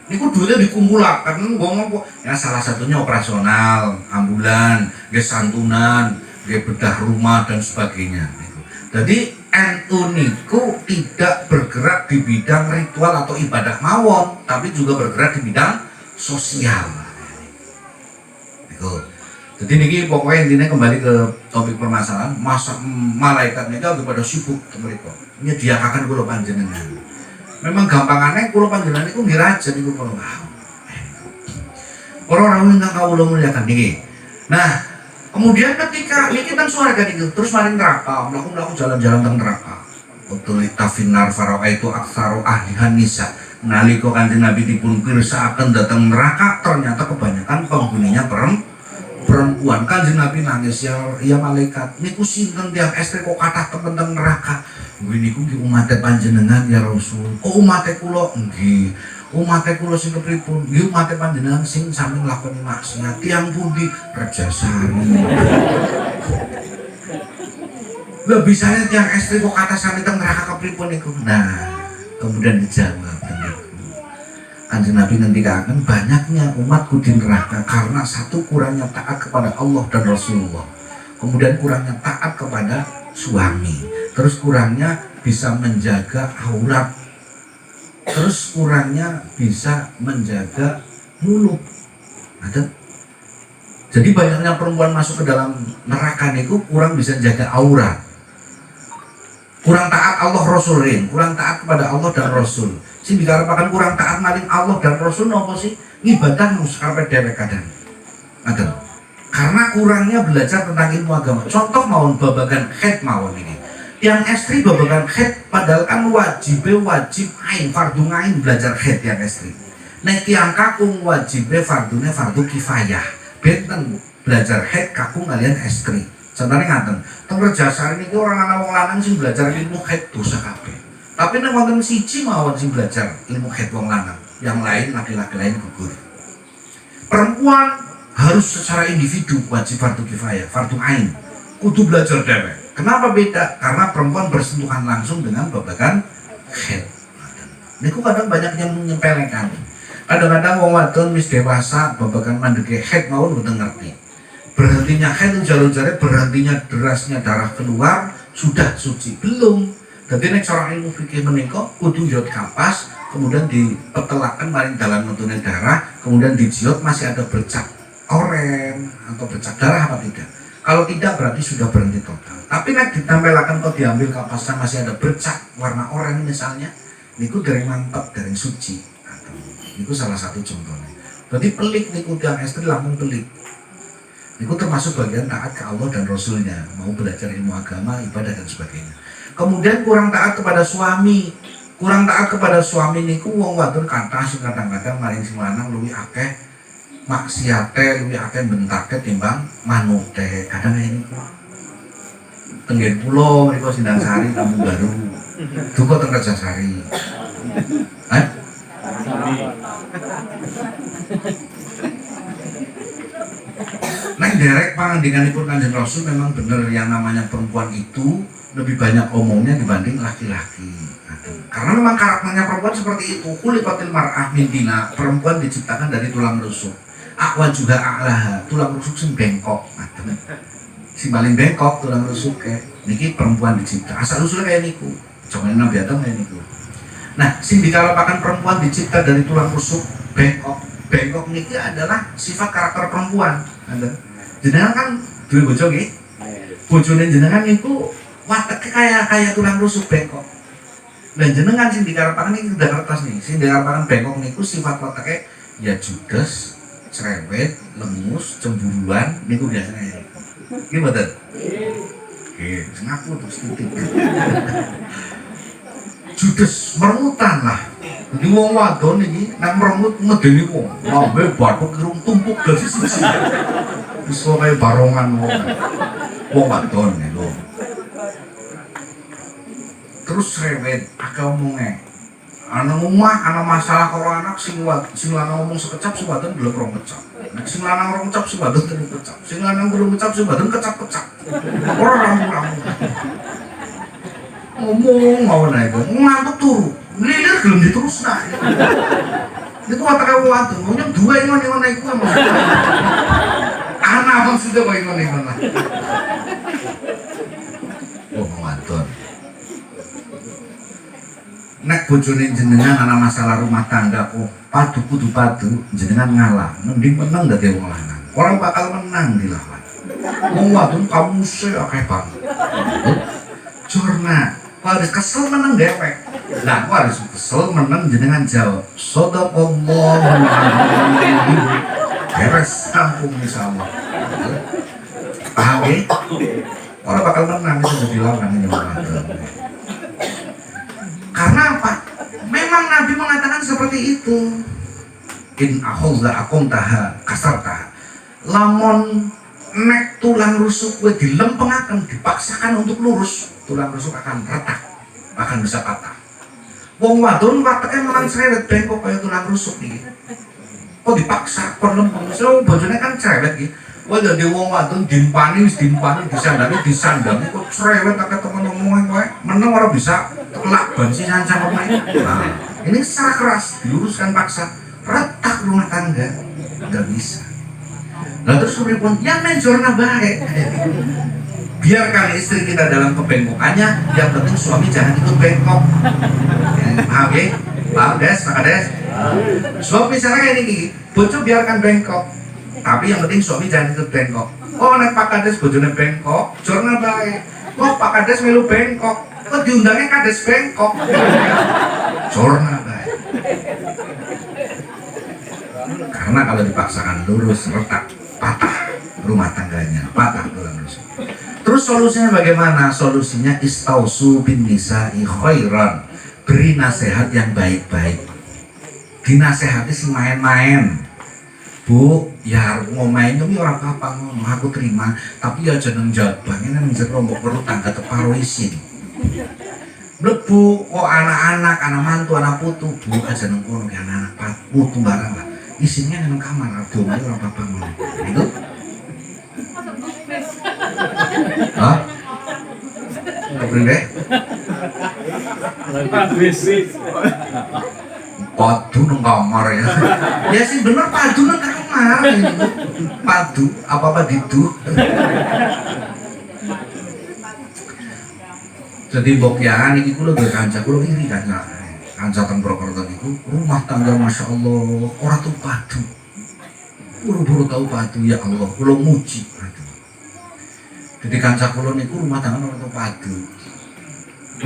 Niku duitnya dikumpulkan, ngomong kok. Ya salah satunya operasional, ambulan, santunan, bedah rumah dan sebagainya. Niku. Jadi NU niku tidak bergerak di bidang ritual atau ibadah mawon, tapi juga bergerak di bidang sosial. Niku. Jadi niki pokoknya intinya kembali ke topik permasalahan, malaikat niku kepada sibuk mereka. Nyediakaken kula panjenengan. Memang gampangannya kula panjenengan niku nggih raja niku para wau. Para rawuh ingkang kawula muliakan niki. Nah, kemudian ketika ini kita surga itu terus maring neraka, melakukan jalan-jalan teng neraka. Utulita finar faro itu aksaro ahlihan nisa. Nalika Kanjeng Nabi dipun pirsaaken datang neraka, ternyata kebanyakan penghuninya perempuan. Kanjeng Nabi nangis, ya malaikat, niku sinten tiang estri kok kathah temen neraka. Nggih niku nggih umat panjenengan ya Rasul. Oh umat kula nggih. Umat kula sing kepripun? Nggih umat panjenengan sing sami nglakoni maksiat. Tiyang pundi? Rejasari. Lah bisanya tiang estri kok kata sami teng neraka kepripun niku? Nah, kemudian dijawab niku. Kanjeng Nabi ngendikaken banyaknya umatku di neraka karena satu kurangnya taat kepada Allah dan Rasulullah. Kemudian kurangnya taat kepada suami. Terus kurangnya bisa menjaga aurat. Terus kurangnya bisa menjaga mulut. Ada. Jadi banyaknya perempuan masuk ke dalam neraka niku kurang bisa jaga aurat. Kurang taat Allah Rasulin, kurang taat kepada Allah dan Rasul. Sing dikarepaken kurang taat maring Allah dan Rasul napa sih? Ibadah nus karepet dhewek kadang. Ada. Karena kurangnya belajar tentang ilmu agama. Contoh mawon babagan haid mawon ini. Yang estri babagan haid padahal kan wajib ain fardu ain belajar haid yang estri. Nek tiang kakung wajib fardune fardu kifayah. Benten belajar haid kakung kalian estri. Contohnya ngaten, teng Rejasari niki orang anak wong lanang sing belajar ilmu haid dosa kabeh. Tapi nek wonten siji mawon sing belajar ilmu haid wong lanang, yang lain laki-laki lain gugur. Perempuan harus secara individu wajib fardu kifayah, fardu ain. Kudu belajar dhewe. Kenapa beda? Karena perempuan bersentuhan langsung dengan babagan haid. Niku kadang banyak yang menyepelekan. Kadang-kadang wong wadon wis dewasa babagan mandeke haid mawon mboten ngerti. Berhentinya haid jalur-jalur berhentinya derasnya darah keluar sudah suci belum. Jadi nek cara ilmu fikih menika kudu jod kapas, kemudian dipetelaken maring dalan metune darah, kemudian dijiot masih ada bercak oren atau bercak darah apa tidak. Kalau tidak berarti sudah berhenti total. Tapi nek ditempelaken atau diambil kapasnya masih ada bercak warna oranye misalnya, niku dereng mantap, dereng suci. Niku salah satu contohnya. Berarti pelik niku tiang estri langsung pelik. Niku termasuk bagian taat ke Allah dan Rasulnya, mau belajar ilmu agama, ibadah dan sebagainya. Kemudian kurang taat kepada suami. Kurang taat kepada suami niku wong wadon kathah sing kadang-kadang maring sing lanang luwih akeh maksiate, luwih akeh bentake timbang manute. Kadang ngene niku. Tenggen pulo mriku Sindangsari Kampung Baru. Duka teng Rejasari. Nah, derek pangandikanipun Kanjeng Rasul memang benar yang namanya perempuan itu lebih banyak omongnya dibanding laki-laki. Karena memang karakternya perempuan seperti itu. Khuliqatil mar'ah min dina, perempuan diciptakan dari tulang rusuk. Aqwa juga a'laha, tulang rusuk sing bengkok. Si paling bengkok tulang rusuk kayak niki perempuan dicipta. Asal usulnya kayak niku. Contohnya Nabi Adam kayak niku. Nah, sing dikalapakan perempuan dicipta dari tulang rusuk bengkok. Bengkok niki adalah sifat karakter perempuan. Jenengan kan duwe bojo nggih. Bojone jenengan niku wateke kayak tulang rusuk bengkok. Dan jenengan sing dikarepaken iki udah kertas nih. Sing dikarepaken bengkok niku sifat wateke ya judes, cerewet, lemus, cemburuan niku biasanya. Nggih mboten? ngaku terus titik. Judes meremutan lah. Jadi wong wadon iki nek meremut medeni wong, lambe bathuk irung tumpuk dadi siji. Wis kaya barongan wong wadon lho. Terus rewet akeh omonge. Ana omah ana masalah karo anak sing lanang ngomong sekecap sing wadon belum rong kecap. Nek sing lanang rong kecap sing wadon telung kecap. Sing lanang telung kecap sing wadon kecap-kecap. Ora ramu-ramu. Ngomong mawon ae kok ngantuk turu nglilir gelem diterusna itu watake wong wadon nyong duwe ngono iku ana maksudnya kok ngono lah wong wadon nek bojone jenengan ana masalah rumah tangga kok padu kudu padu jenengan ngalah mending menang dadi wong lanang orang bakal menang dilawan wong wadon kamu sih akeh banget jorna harus kesel menang dewek. Lah aku harus kesel menang jenengan jawab. Sadaqallah. Beres kampung insyaallah. Paham ya? Orang bakal menang itu jadi lawan ini. Karena apa? Memang Nabi mengatakan seperti itu. In akhudha aqamtaha kasartaha. Lamun nek tulang rusuk kowe dilempengaken dipaksakan untuk lurus, tulang rusuk akan retak, akan bisa patah. Wong wadon wateke menan cerewet bengkok kaya tulang rusuk iki. Kok dipaksa kon lempeng, so bojone kan cerewet iki. Wah dadi wong wadon dimpani disandangi kok cerewet akeh temen ngomong kowe, meneng ora bisa telak ban sih sancang omahe. Nah, ini secara keras diluruskan paksa, retak rumah tangga. Enggak bisa. Nah terus kemudian yang menjorna baik biarkan istri kita dalam kebengkokannya, yang penting suami jangan ikut bengkok. Paham ya? Paham des, maka des suami misalnya kayak ini bocor biarkan bengkok, tapi yang penting suami jangan ikut bengkok. Oh nek Pak Kades bojone bengkok jorna baik. Oh Pak Kades melu bengkok, kok diundangnya Kades bengkok jorna baik. Karena kalau dipaksakan lurus retak, patah rumah tangganya, patah tulang rusuk. Terus solusinya bagaimana? Solusinya istausu bin nisa'i khairan. Beri nasihat yang baik-baik. Dinasehati si main-main. Bu, ya ngomain ini orang apa ngono, aku terima, tapi ya jeneng jabang ini nang jero mbok perlu tangga teparo isin. Mlebu kok anak-anak, anak mantu, anak putu, bu aja nang kono ya anak putu barang lah. Isinya nang kamar, aduh orang apa ngono. Itu hah? Keprinde? Padu nang kamar ya. Ya sih bener padu nang kamar ini. Padu apa didu. Jadi bokyan iki kula duwe kanca kula iri kan. Kanca teng Purwokerto niku rumah tangga Masya Allah ora tuh padu. Buru-buru tahu padu ya Allah, kula muji. Jadi kanca kula niku rumah tangga ora tuh padu.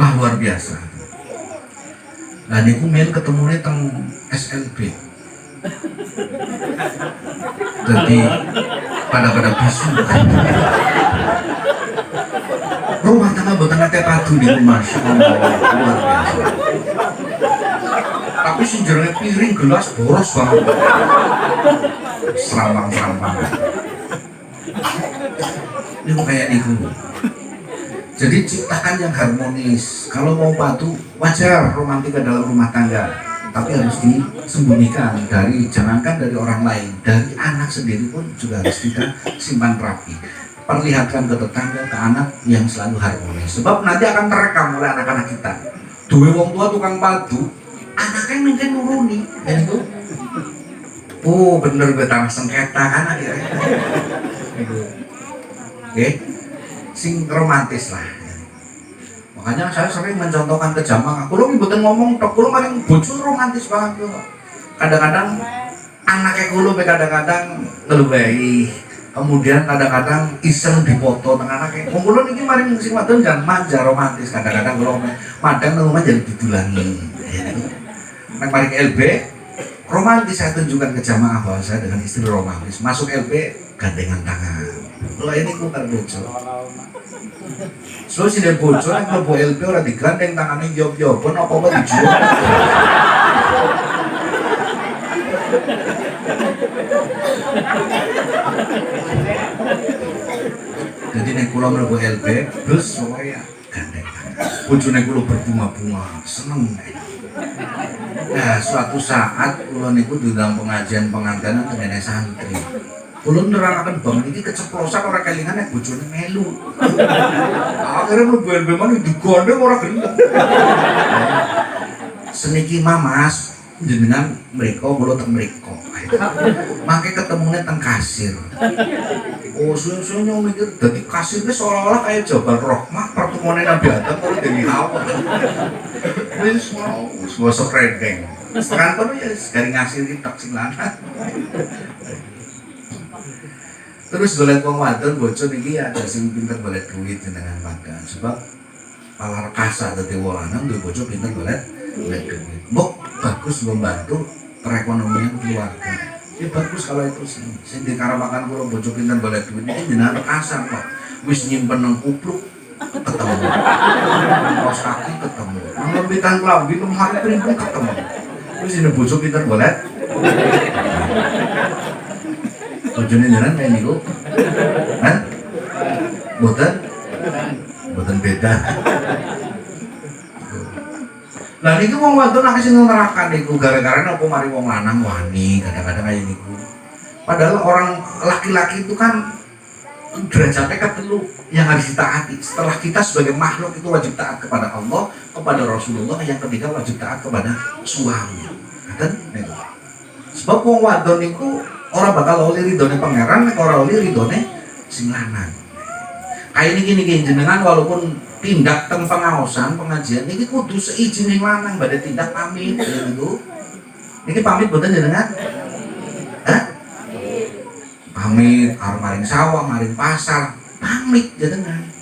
Wah luar biasa. Nah niku main ketemune teng SLB. Jadi pada bisu. Rumah tangga boten nate padu niku Masya Allah luar biasa. Tapi sing jerone piring gelas boros banget. Seramang-seramang. Ini kayak itu. Jadi ciptakan yang harmonis. Kalau mau padu wajar romantika dalam rumah tangga, tapi harus disembunyikan dari jangankan dari orang lain, dari anak sendiri pun juga harus kita simpan rapi. Perlihatkan ke tetangga, ke anak yang selalu harmonis. Sebab nanti akan terekam oleh anak-anak kita. Duwe wong tua tukang padu, anaknya mungkin nuruni, ya itu. Oh bener gue tanah sengketa kan akhirnya. Oke, sing romantis lah. Makanya saya sering mencontohkan ke jamaah. Kulo mboten ngomong tok, kulo paling bocor romantis banget kok. Kadang-kadang anaknya kulo kadang-kadang ngelubai. Kemudian kadang-kadang iseng dipoto tengah anaknya. Wong kulo niki maring sing wadon jan manja romantis. Kadang-kadang kulo madang nang omah jadi didulangi. Nek maring LB romantis saya tunjukkan ke jamaah bahwa saya dengan istri romantis. Masuk LB gandengan tangan. Lah ini ku karo bojo. So sine bojo nek mlebu LP ora digandeng tangane yop-yop apa-apa dijual. Jadi nek kula mlebu LP terus saya gandeng tangan. Bojone kula berbunga-bunga, seneng. Nah, suatu saat kula niku diundang pengajian pengantinan tengene santri. Kula nerangkan bang ini keceplosan orang kelingan nek bojone melu. Akhirnya mlebu LP mana digondeng ora gelem. Seniki Mas jenengan mriko kula teng mriko. Mangke ketemune teng kasir. Oh, suwe-suwe mikir dadi kasir wis seolah-olah kayak Jabal Rahmah pertemuane Nabi Adam karo Dewi Hawa. Wis mau bosok rendeng. Sekarang kono ya garing ngasih tok sing lanang. Terus golek wong wadon bojo niki ada sing pinter golek duit jenengan padha. Sebab palar kasa dadi wong lanang duwe bojo pinter golek duit. Mbok bagus membantu perekonomian keluarga. Ya bagus kalau itu sih. Sing dikarapakan kula bojo pinter golek duit iki jenengan kasar kok. Wis nyimpen nang kupluk ketemu. Kaos kaki ketemu. Ngembitan klambi lemari primbon ketemu. Wis ini bojo pinter golek. Bojone jenengan kayak niku. Hah? Boten beda. Lah niku wong wadon akeh sing neraka niku gara-gara napa mari wong lanang wani kadang-kadang kaya niku. Padahal orang laki-laki itu kan derajatnya ketelu yang harus ditaati. Setelah kita sebagai makhluk itu wajib taat kepada Allah, kepada Rasulullah, yang ketiga wajib taat kepada suami. Ngaten niku. Sebab wong wadon niku ora bakal oli ridone pangeran nek ora oli ridone sing lanang. Kayak niki jenengan walaupun tindak teng pengaosan pengajian niki kudu seizin sing lanang badhe tindak pamit niku. Niki pamit boten jenengan? Hah? Pamit arep maring sawah, maring pasar, pamit jenengan.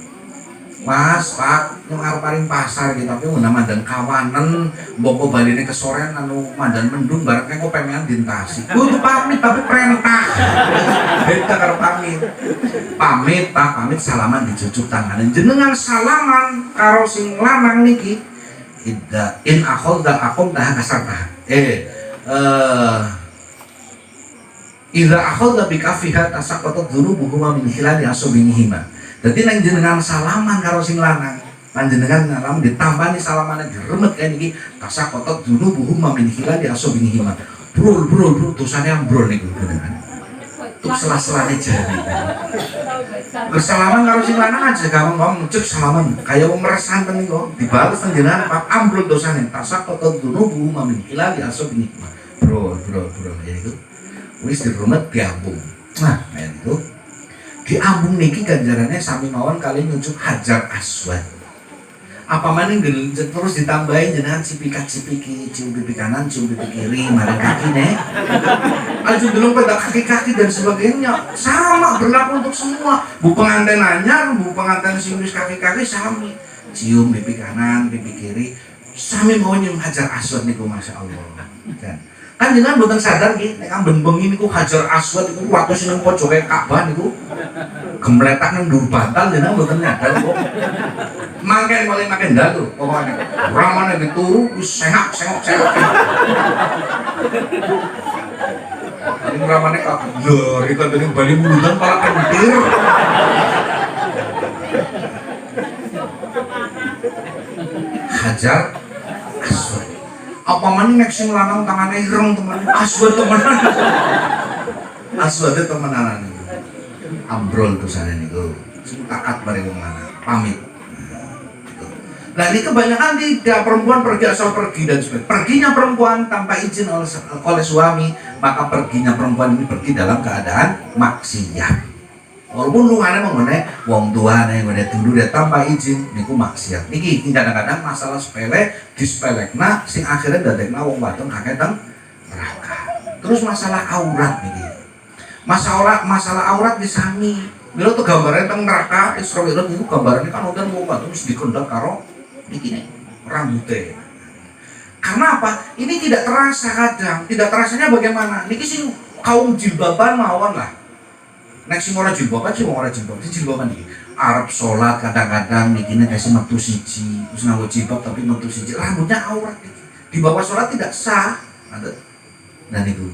Mas, Pak, yang arep maring pasar gitu tapi mun mandan kawanen, mbok baline kesorean anu mandan mendung bareng kok pemean dintasi. Kudu pamit tapi perintah. Beda karo pamit. Pamit, Pak, pamit salaman dijujuk tangan. Jenengan salaman karo sing lanang niki. In akhadha akum dah kasartah. Idza akhadha bikafiha tasaqata dhunubuhuma min khilali asbinihima. Dadi nang jenengan salaman karo sing lanang, panjenengan ngalam ditambani salamane diremet kaya niki tasaqata dhunubuhuma min khilali asbinihima. Brul dosane ambrol niku jenengan. Tuk sela-selane jari. Bersalaman karo sing lanang aja gampang ngomong cek salaman kaya wong meresanten niku dibales panjenengan Pak ambrol dosane tasaqata dhunubuhuma min khilali asbinihima. Bro ya itu. Wis dirumet diambung. Nah, itu diambung niki ganjarannya sami mawon kali nyucuk Hajar Aswad. Apa maning terus ditambahin jenengan cipikat-cipiki, cium pipi kanan, cium pipi kiri, mari kaki nih. Aju dulu pada kaki-kaki dan sebagainya. Sama berlaku untuk semua. Bu pengantin anyar, bu pengantin sing wis kaki-kaki sami. Cium pipi kanan, pipi kiri. Sami mawon nyucuk Hajar Aswad niku masyaallah. Kan jenengan mboten sadar nggih nek amben bengi niku Hajar Aswad iku waktu sing nang pojoke Ka'bah niku gembletak nang ndur bantal jenengan mboten nyadar kok. Mangke mulai makin dalu pokoke. Ramane dituru wis sengok. Ini ramane kok lho iki tadi bali mulutan para kentir. Hajar Aswad. Apa maning nek sing lanang tangane ireng temen Aswad temenan. Aswad temenan niku. Ambrol dosane niku. Sing takat bareng wong lanang, pamit. Nah ini kebanyakan tidak perempuan pergi asal pergi dan sebagainya. Perginya perempuan tanpa izin oleh suami, maka perginya perempuan ini pergi dalam keadaan maksiat. Walaupun lungane mengenai wong tuane ngene dulu dia tanpa izin niku maksiat. Niki kadang-kadang masalah sepele disepelekna sing akhirnya dadekna wong wadon akeh teng neraka. Terus masalah aurat niki. Masalah aurat disami. Mila tuh gambarnya teng neraka Isra Mi'raj niku gambarane kan wonten wong wadon wis dikendhek karo niki nih rambutnya. Karena apa? Ini tidak terasa kadang. Tidak terasanya bagaimana? Niki sing kaum jilbaban mawon lah. Nek sing ora jilbaban sing ora jilbaban iki. Arab sholat kadang-kadang mikirnya kasih metu siji, terus nganggo jilbab tapi metu siji, rambutnya aurat. Di bawah sholat tidak sah. Dan itu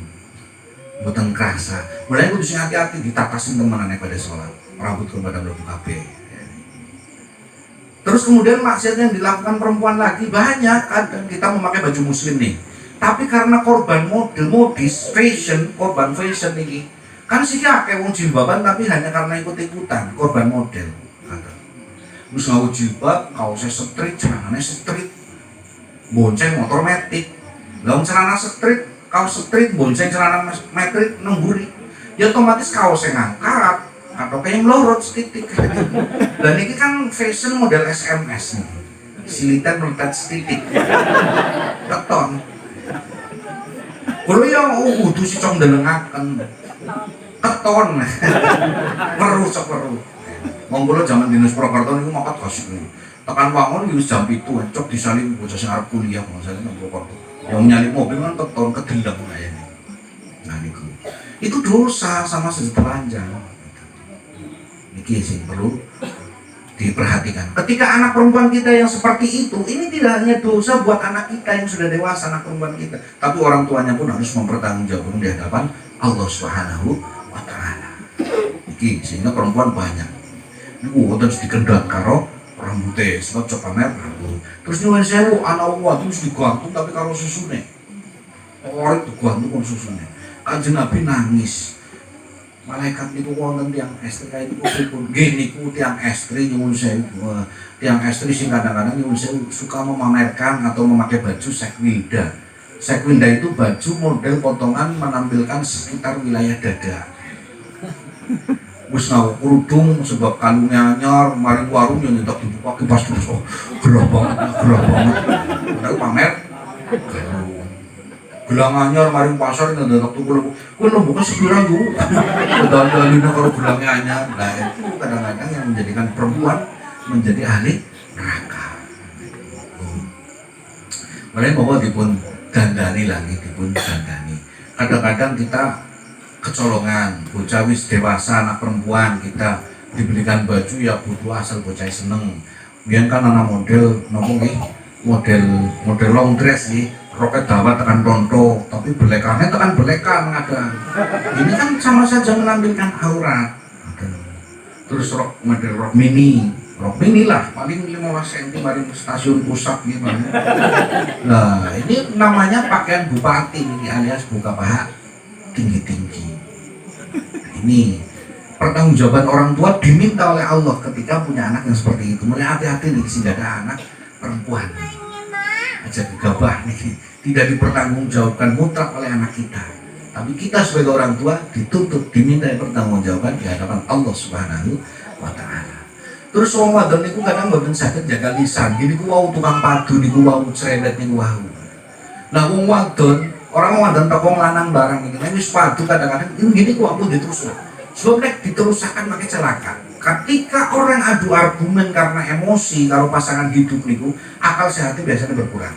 mboten krasa. Mulai kudu sing hati-hati ditatasin temenane pada sholat. Rambut kepada mlebu kabeh. Terus kemudian maksiat yang dilakukan perempuan lagi banyak. Kadang kita memakai baju muslim nih, tapi karena korban modis, korban fashion ini, kan sih kayak wong jilbaban tapi hanya karena ikut-ikutan, korban model. Terus nganggo jilbab, kaosnya street, celananya street, bonceng motor metik. Lah celana street, kaos street, bonceng celana metik nemburi. Ya otomatis kaosnya ngangkat atau kayak melorot titik. Dan ini kan fashion model SMS nih. Silitan melutat titik. Keton. Kulo yang kudu si cong delengaken. Keton. Weru sok weru. Wong kula jaman Dinas Purwokerto niku makat kasih. Tekan wangun wis jam 7 cok disalip bocah sing arep kuliah maksane nang Purwokerto. Yang nyalip mobil kan keton kedendam kayane. Nah niku. Itu dosa sama setelanjang. Niki sing perlu diperhatikan. Ketika anak perempuan kita yang seperti itu, ini tidak hanya dosa buat anak kita yang sudah dewasa, anak perempuan kita, tapi orang tuanya pun harus mempertanggungjawabkan di hadapan Allah Subhanahu wa Ta'ala. Niki sehingga perempuan banyak. Niku terus dikendat karo rambutnya, sebab coba pamer rambut. Terus nyuwun sewu anak wong terus digantung tapi karo susune. Orang digantung karo susune. Kanjeng Nabi nangis. Malaikat niku wonten tiyang estri kae niku pripun? Nggih niku tiyang estri nyuwun sewu. Tiyang estri sing kadang-kadang nyuwun sewu suka memamerkan atau memakai baju sekwilda. Sekwilda itu baju model potongan menampilkan sekitar wilayah dada. Wis nggawa kerudung sebab kalungnya anyar, mari warung yang nyetok dibuka pas terus gerah banget. Nek pamer gelang anyar mari pasar ndak tuku kuwi nomboke sepira yo. Dadalina karo gelangnya anyar. Nah, itu kadang-kadang yang menjadikan perempuan menjadi ahli neraka. Mulai bahwa dipun dandani lagi, dipun dandani. Kadang-kadang kita kecolongan, bocah wis dewasa anak perempuan kita dibelikan baju ya butuh asal bocah seneng. Biyen kan anak model nopo nggih? Model long dress nggih. Roket dawa tekan tonto, tapi belekannya tekan belekan ada. Ini kan sama saja menampilkan aurat. Terus model rok mini lah, paling 15 cm dari stasiun pusat gitu. Nah, ini namanya pakaian bupati ini alias buka paha tinggi-tinggi. Ini pertanggungjawaban orang tua diminta oleh Allah ketika punya anak yang seperti itu. Mulai hati-hati nih sehingga ada anak perempuan. Aja gegabah nih, tidak dipertanggungjawabkan mutlak oleh anak kita, tapi kita sebagai orang tua dituntut diminta pertanggungjawaban di hadapan Allah Subhanahu wa Ta'ala. Terus wong wadon niku kadang mboten saged jaga lisan, gini ku wau tukang padu niku wau credit niku wau. Nah wong wadon, orang wadon teko lanang barang iki nek wis padu kadang-kadang gini ku aku diterusno. Sebab nek diterusakan makin celaka. Ketika orang adu argumen karena emosi karo pasangan hidup niku, akal sehatnya biasanya berkurang.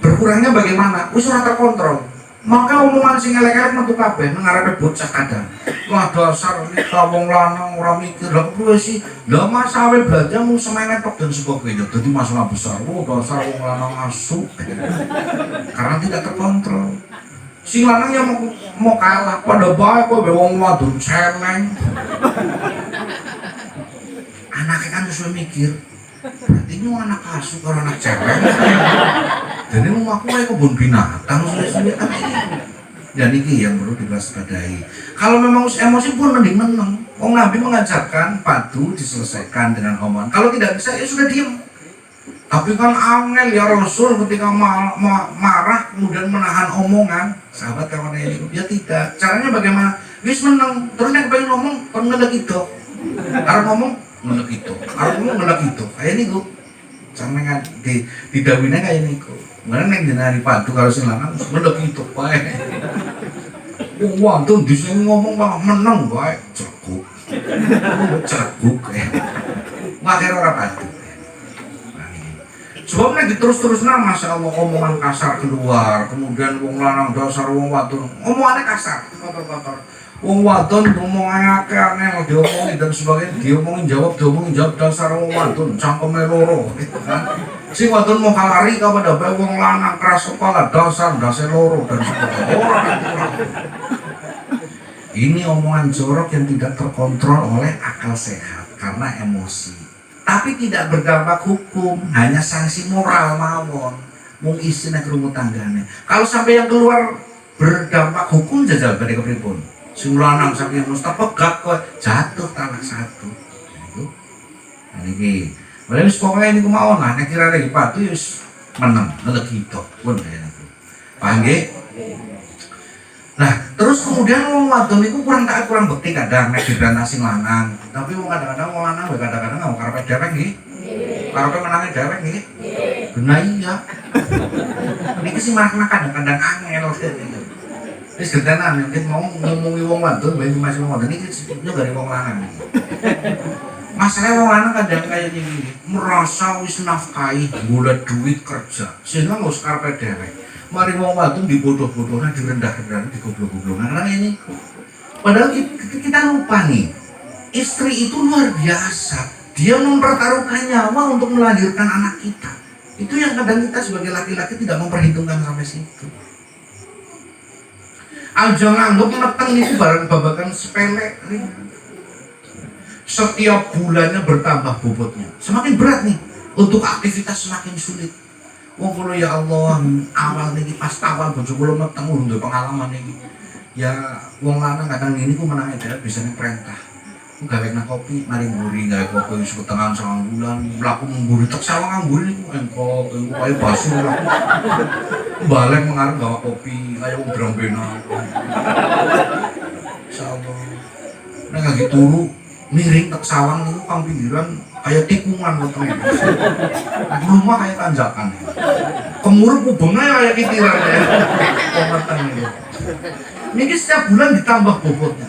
Berkurangnya bagaimana? Wis ora terkontrol. Maka omongan sing elek-elek metu kabeh nang ngarepe bocah kadang. Wah dasar iki wong lanang ora mikir lha kuwi sih. Lah masalah belanja mung semenet tok dan sebagainya. Dadi masalah besar. Oh dasar wong lanang asu. Karena tidak terkontrol. Si lanang yang mau kalah pada bae kok wong wadon celeng. Anaknya kan terus mikir, berarti ini anak asu kalau anak celeng. Jadi mau aku kayak kebun binatang sulit-sulit kan ini. Dan ini yang perlu diwaspadai. Kalau memang emosi pun mending menang. Nabi mengajarkan padu diselesaikan dengan omongan. Kalau tidak bisa ya sudah diam. Tapi kan angel ya Rasul ketika marah kemudian menahan omongan. Sahabat kawan ini dia tidak. Caranya bagaimana? Wis menang. Terus yang pengen ngomong pengen lagi dok. Kalau ngomong ngelak itu, aku mau ngelak itu, kayak ini kok, sama kan di dawinnya kayak ini kok, mana neng jenari padu kalau si lanang ngelak itu, baik, wah tuh di sini ngomong malah menang, baik, cekuk, kayak, makanya orang padu, sebabnya diterus-terusnya masya Allah omongan kasar keluar, kemudian wong lanang dasar wong wadon, omongannya kasar, kotor-kotor. Wong wadon ngomong akeh angel diomongin dan sebagainya, diomongin jawab dasar wong wadon cangkeme loro gitu kan. Si wadon mau kalari kepada bae wong lanang keras kepala dasar dase loro dan sebagainya. Ini omongan jorok yang tidak terkontrol oleh akal sehat karena emosi. Tapi tidak berdampak hukum, hanya sanksi moral mawon. Mung isine krungu tanggane. Kalau sampai yang keluar berdampak hukum jajal badhe kepripun? Sing lanang saking mesti pegat kok jatuh talak satu. Itu. Nah niki. Boleh wis pokoke niku mawon lah nek kirane iki patu wis meneng, ngelek gitu. Pun kaya niku. Paham nggih? Nah, terus kemudian wong wadon niku kurang bekti kadang nek dibantasi lanang. Tapi wong kadang-kadang wong lanang kadang-kadang ngomong karepe dhewek nggih. Karepe menangi dhewek nggih. Benar iya. Niki sing makna kadang-kadang angel gitu. Wis gentenan nek mau ngomongi wong wadon bae masih wong wadon iki yo gare wong lanang. Masalah wong lanang kadang kaya gini, merasa wis nafkahi, golek duit kerja, sehingga ngurus karepe dhewek. Mari wong wadon dibodoh-bodohan, direndah-rendahan, digoblok-goblokan. Karena ini, padahal kita lupa nih, istri itu luar biasa. Dia mempertaruhkan nyawa untuk melahirkan anak kita. Itu yang kadang kita sebagai laki-laki tidak memperhitungkan sampai situ. Aja nganggep meteng itu barang babakan sepele. Setiap bulannya bertambah bobotnya. Semakin berat nih, untuk aktivitas semakin sulit. Wong kula ya Allah, awal niki pas awal bojo kula meteng lho pengalaman niki. Ya wong lanang kadang ini ku menangi dhewe bisane perintah. Ku gawe nang kopi, mari mburi gawe kopi wis ketengan 9 bulan, mlaku mburi tek sawang mburi niku engko kaya basu lah. Balik mengarep gawa kopi kaya wong brambena. Insyaallah. Nek lagi turu miring tek sawang niku kang pinggiran kayak tikungan wetenge. Rumah kayak tanjakan. Kemurup hubungnya kayak kitiran ya. Komentan ini. Niki setiap bulan ditambah bobotnya.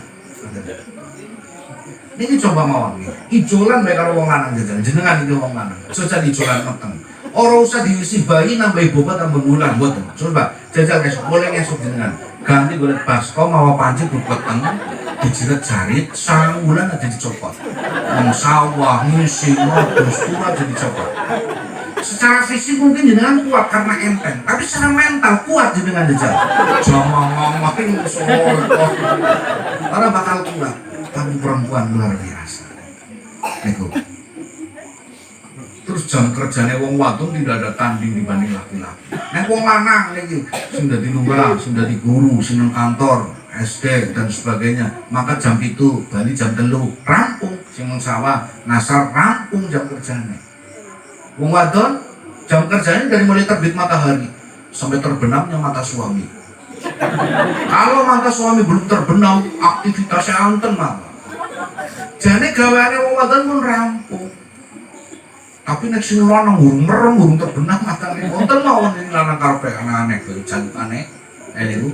Niki coba mawon nih. Ijolan bae karo wong lanang jenengan iki wong lanang. Jajal ijolan meteng. Ora usah diisi bayi nambah bobot tambah bulan mboten. Coba jajal esuk boleh esuk jenengan. Ganti golek baskom mawa panci bubeteng. Dijiret jarit, 9 bulan aja dicopot. Sawah, ngisi, modus, turun aja dicopot. Secara fisik mungkin jenengan kuat karena enteng, tapi secara mental kuat jenengan jajal. Jangan ngomongin soal karena bakal kuat. Tapi perempuan luar biasa. Nego. Terus jam kerjanya wong wadon tidak ada tanding dibanding laki-laki. Nek wong lanang niki sudah di lurah, sudah di guru, seneng kantor, SD dan sebagainya, maka jam itu bali jam 3 rampung sing sawah ngasar rampung jam kerjanya. Wong wadon jam kerjanya dari mulai terbit matahari sampai terbenamnya mata suami. Kalau mata suami belum terbenam, aktivitasnya anten malah. Jane gaweane wong wadon pun rampung. Tapi nek sing lanang urung terbenam matane wonten mawon ning lanang karepe aneh-aneh kaya jantane. Niku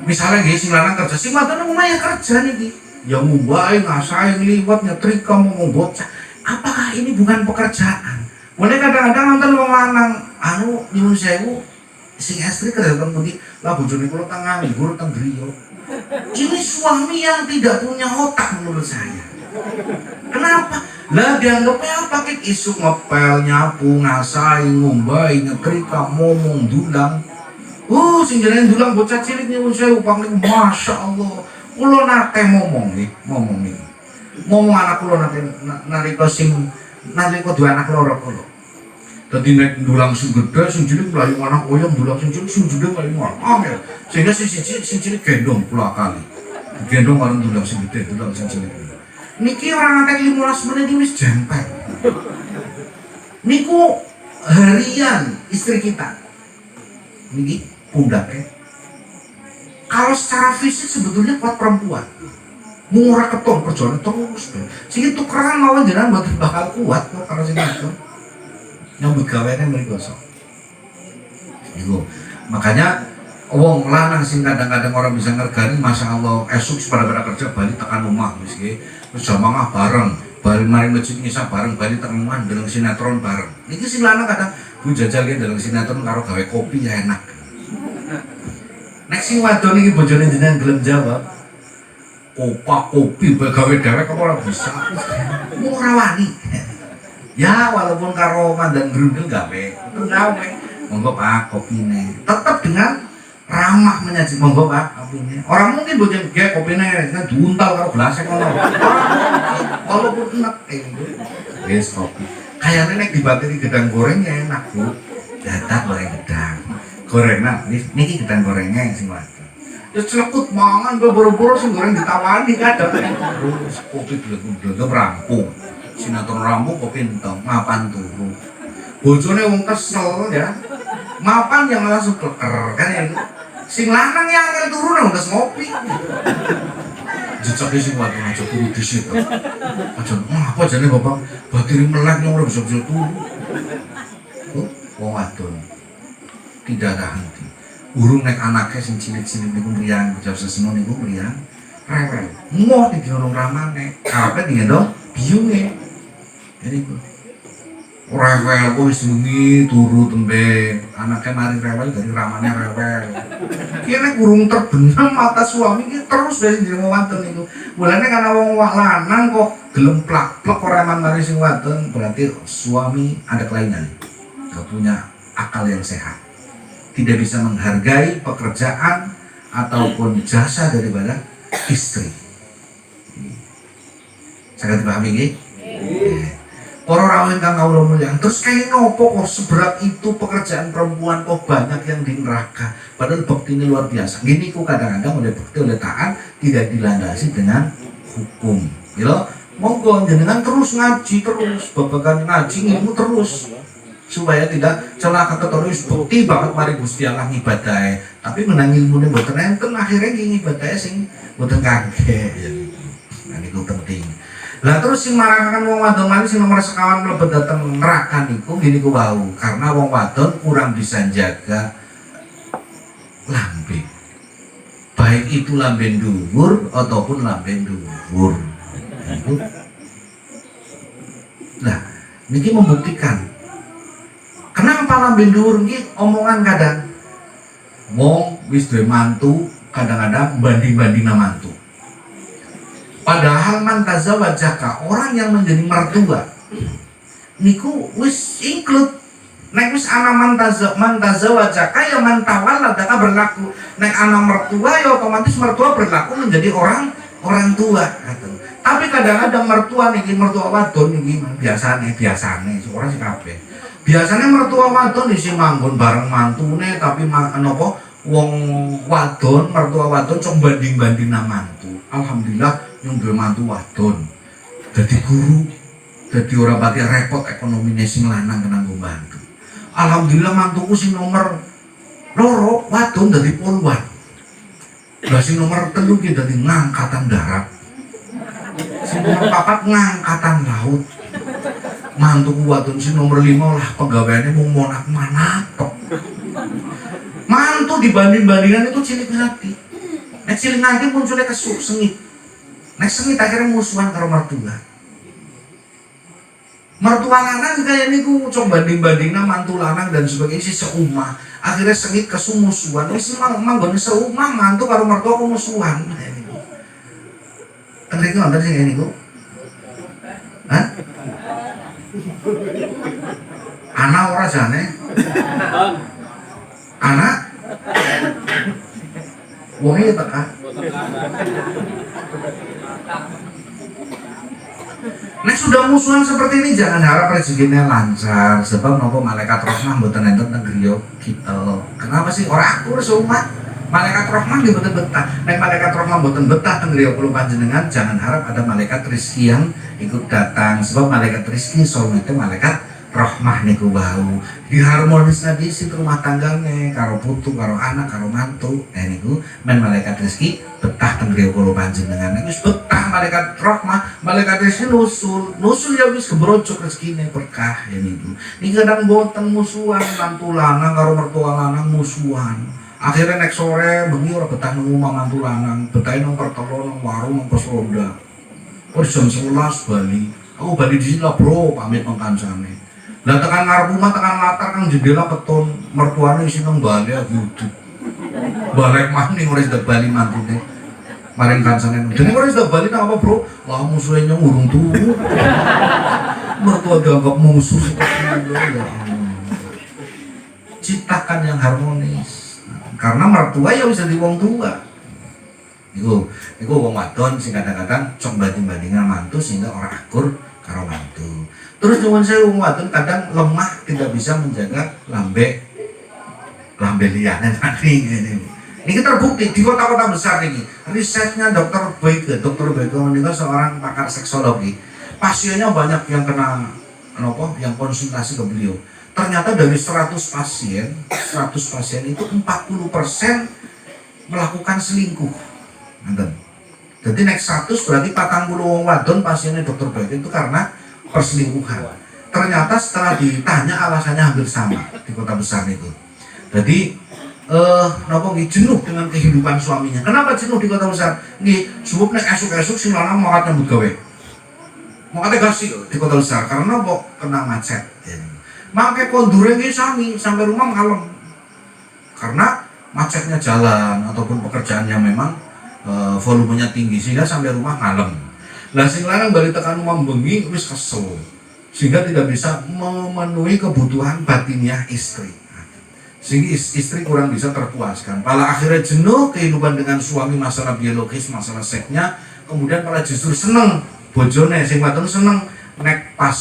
misalnya guys, sing lanang kerja, sing wadon lumayan kerja nih, yang ngumbai, ngasain, liwat, nyetrika, ngomong bocah. Apakah ini bukan pekerjaan? Mulai kadang-kadang nonton wong lanang, nyuwun sewu, sing istri kerja temudi, lah bojone kula tengah nganggur teng griya. Ini suami yang tidak punya otak menurut saya. Kenapa? Lah dianggapnya apa? Isu ngepel, nyapu, ngasain, ngumbai, nyetrika, ngomong, dulang. Sing jenenge dulang bocah cilik nyuwun sewu pangling masya Allah. Kula nate ngomong nih. Ngomong anak kula nate nalika duwe anak loro kula. Dadi nek dulang sing gedhe sing cilik mlayu anak oyong dulang sing cilik sing gedhe mlayu angel. Sehingga sing cilik gendong pula kali. Gendong karo dulang sing gedhe, dulang sing cilik. Niki ora ngantek 15 menit wis jempek. Niku harian istri kita. Niki pundaknya. Kalau secara fisik sebetulnya kuat perempuan. Murah keton perjuangan terus. Sing tukeran mawon jenengan mboten bakal kuat kok karo sing itu. Yang begaweane mriku sok. Iku. Makanya wong lanang sing kadang-kadang orang bisa ngergani, masya Allah esuk pada kerja bali tekan rumah wis nggih. Terus jamaah bareng, bali mari masjid ngisa bareng, bali tekan rumah ndeleng sinetron bareng. Niki sing lanang kadang Bu jajal ki ndeleng sinetron karo gawe kopi ya enak. Nek sing wadon iki bojone jenengan gelem jawab, kopak kopi gawe dewek apa ora bisa. Ora wani. Ya walaupun karo mandan grundel gawe, gawe. Monggo Pak kopine. Tetap dengan ramah menyaji, monggo Pak kopine. Orang mungkin bojone ge kopine diuntal karo gelasnya ngono. Walaupun enak wis kopi. Kayaknya nek dibateri gedang gorengnya enak Bu. Dadak goreng gedang. Gorengan, niki gedang gorengnya sing wadon. Ya celekut mangan boro-boro sing goreng ditawani kadang. Terus kopi blek-blek rampung. Sinetron rampung kopi entong, mapan turu. Bojone wong kesel ya. Mapan yang langsung kleker kan ya. Sing lanang yang angel turu nang wis ngopi. Jejake sing wadon aja turu dhisik. Aja apa jane Bapak bateri melek yang ora bisa-bisa turu. Wong wadon tidak ada henti. Urung nek anaknya sing cilik-cilik niku mriyang bocah seseno niku mriyang rewel. Moh didiorong ramane, karepe digendong biyunge. Jadi rewel kok wis bengi turu tembe. Anaknya mari rewel dari ramane rewel. Ki nek urung terbenam mata suami ki terus dari jeneng wadon niku. Mulane kana wong lanang kok gelem plak-plek ora mari sing wadon, berarti suami ada kelainan. Gak punya akal yang sehat. Tidak bisa menghargai pekerjaan ataupun jasa daripada istri. Sangat dipahami nggih? Para rawuh ingkang kawula mulyakaken, terus kaya nopo kok seberat itu pekerjaan perempuan kok banyak yang di neraka. Padahal bukti ini luar biasa. Gini ku kadang-kadang oleh bukti oleh taat tidak dilandasi dengan hukum. Gitu? Monggo jenengan terus ngaji terus, babagan ngaji ilmu terus. Supaya tidak celaka terus bukti banget mari Gusti Allah ngibadahe tapi menang ilmune mboten enten akhirnya ngibadahe sing mboten kagek ya nah niku penting. Lah terus sing marakaken wong wadon malih sing nomor sekawan mlebet dhateng neraka niku gini ku wau karena wong wadon kurang bisa jaga lambe baik itu lambe dhuwur ataupun lambe dhuwur. Nah niki membuktikan kenapa lambe dhuwur iki omongan kadang wong wis duwe mantu kadang-kadang banding-bandingna mantu. Padahal man tazawwajaka orang yang menjadi mertua niku wis include nek wis ana man tazawwajaka ya man tawalladaka berlaku. Nek ana mertua ya otomatis mertua berlaku menjadi orang tua gitu. Tapi kadang-kadang mertua niki mertua wadon niki biasane ora sing kabeh. Biasanya mertua wadon isi manggon bareng mantune tapi napa wong wadon mertua wadon cok banding-banding mantu. Alhamdulillah yang duwe mantu wadon dadi guru dadi ora pati repot ekonomine sing lanang kena bantu. Alhamdulillah mantuku sing nomor loro wadon dadi poluan. Lah sing nomor 3 ki dadi ngangkatan darat. Sing nomor 4 ngangkatan laut. Mantuku wadon sing nomor 5 lah pegawaiannya mau monak-manak tok. Mantu dibanding-bandingan itu cilik hati. Nek cilik nanti munculnya kesuk sengit. Nek sengit akhirnya musuhan karo mertua. Mertua lanang kayak niku coba banding-bandingna mantu lanang dan sebagainya si seumah. Akhirnya sengit kesuk musuhan. Wis manggon seumah mantu karo mertua ku musuhan. Kan iki wonten sing ngene niku. Hah? Anak ora jane. Anak wonge tekan. Nek sudah musuhan seperti ini jangan harap rezekinya lancar sebab nopo malaikat rahmah mboten enten teng griya kita. Kenapa sih ora akur seumat? Malaikat rahmah mboten betah. Nek malaikat rahmah mboten betah teng griya kula panjenengan jangan harap ada malaikat rezeki yang ikut datang sebab malaikat rezeki soalnya malaikat rahmah niku wau diharmonis di situ rumah tanggane karo putu karo anak karo mantu niku men malaikat rezeki betah teng griya kula panjenengan wis betah malaikat rahmah malaikat rezeki nusul ya wis kebrojok rezekine berkah ya niku niki kadang boten musuhan mantu lanang karo mertua lanang musuhan akhirnya nek sore bengi ora betah nang omah mantu lanang betahe nang pertelo nang warung nang pos ronda jam 11 bali aku bali di sini lah bro pamit nang kancane. Lah tekan ngarep omah tekan latar kang jendela keton mertuane isi nang bali gitu. Balik maning ora sudah bali mantune. Maring kancane. Dene ora sudah bali nang apa, Bro? Lah musuhe nyong urung tuwa. Mertua dianggap musuh ciptakan yang harmonis karena mertua ya bisa di wong tua itu wong wadon sing kadang-kadang cok banding-bandingan mantu sehingga orang akur karo mantu. Terus cuman saya wong wadon kadang lemah tidak bisa menjaga lambe liyane tadi ini terbukti di kota-kota besar ini. Risetnya Dr. Boyke meninggal seorang pakar seksologi. Pasiennya banyak yang kena yang konsultasi ke beliau. Ternyata dari 100 pasien itu 40% melakukan selingkuh. Jadi next 100 berarti 40 wong wadon pasiennya Dr. Boyke itu karena perselingkuhan. Ternyata setelah ditanya alasannya hampir sama di kota besar itu. Jadi jenuh dengan kehidupan suaminya. Kenapa jenuh di kota besar? Sebab nek esuk-esuk sing lanang mau nyambut gawe. Mau kasih di kota besar karena kena macet. Makanya kondure ini sampai rumah malam karena macetnya jalan ataupun pekerjaan yang memang volumenya tinggi sehingga sampai rumah malam. Lah sing lanang balik tekan rumah bengi wis kesel sehingga tidak bisa memenuhi kebutuhan batinnya istri. Sehingga istri kurang bisa terpuaskan. Pala akhirnya jenuh kehidupan dengan suami, masalah biologis, masalah seksnya, kemudian malah justru seneng bojone sing wadon seneng nek pas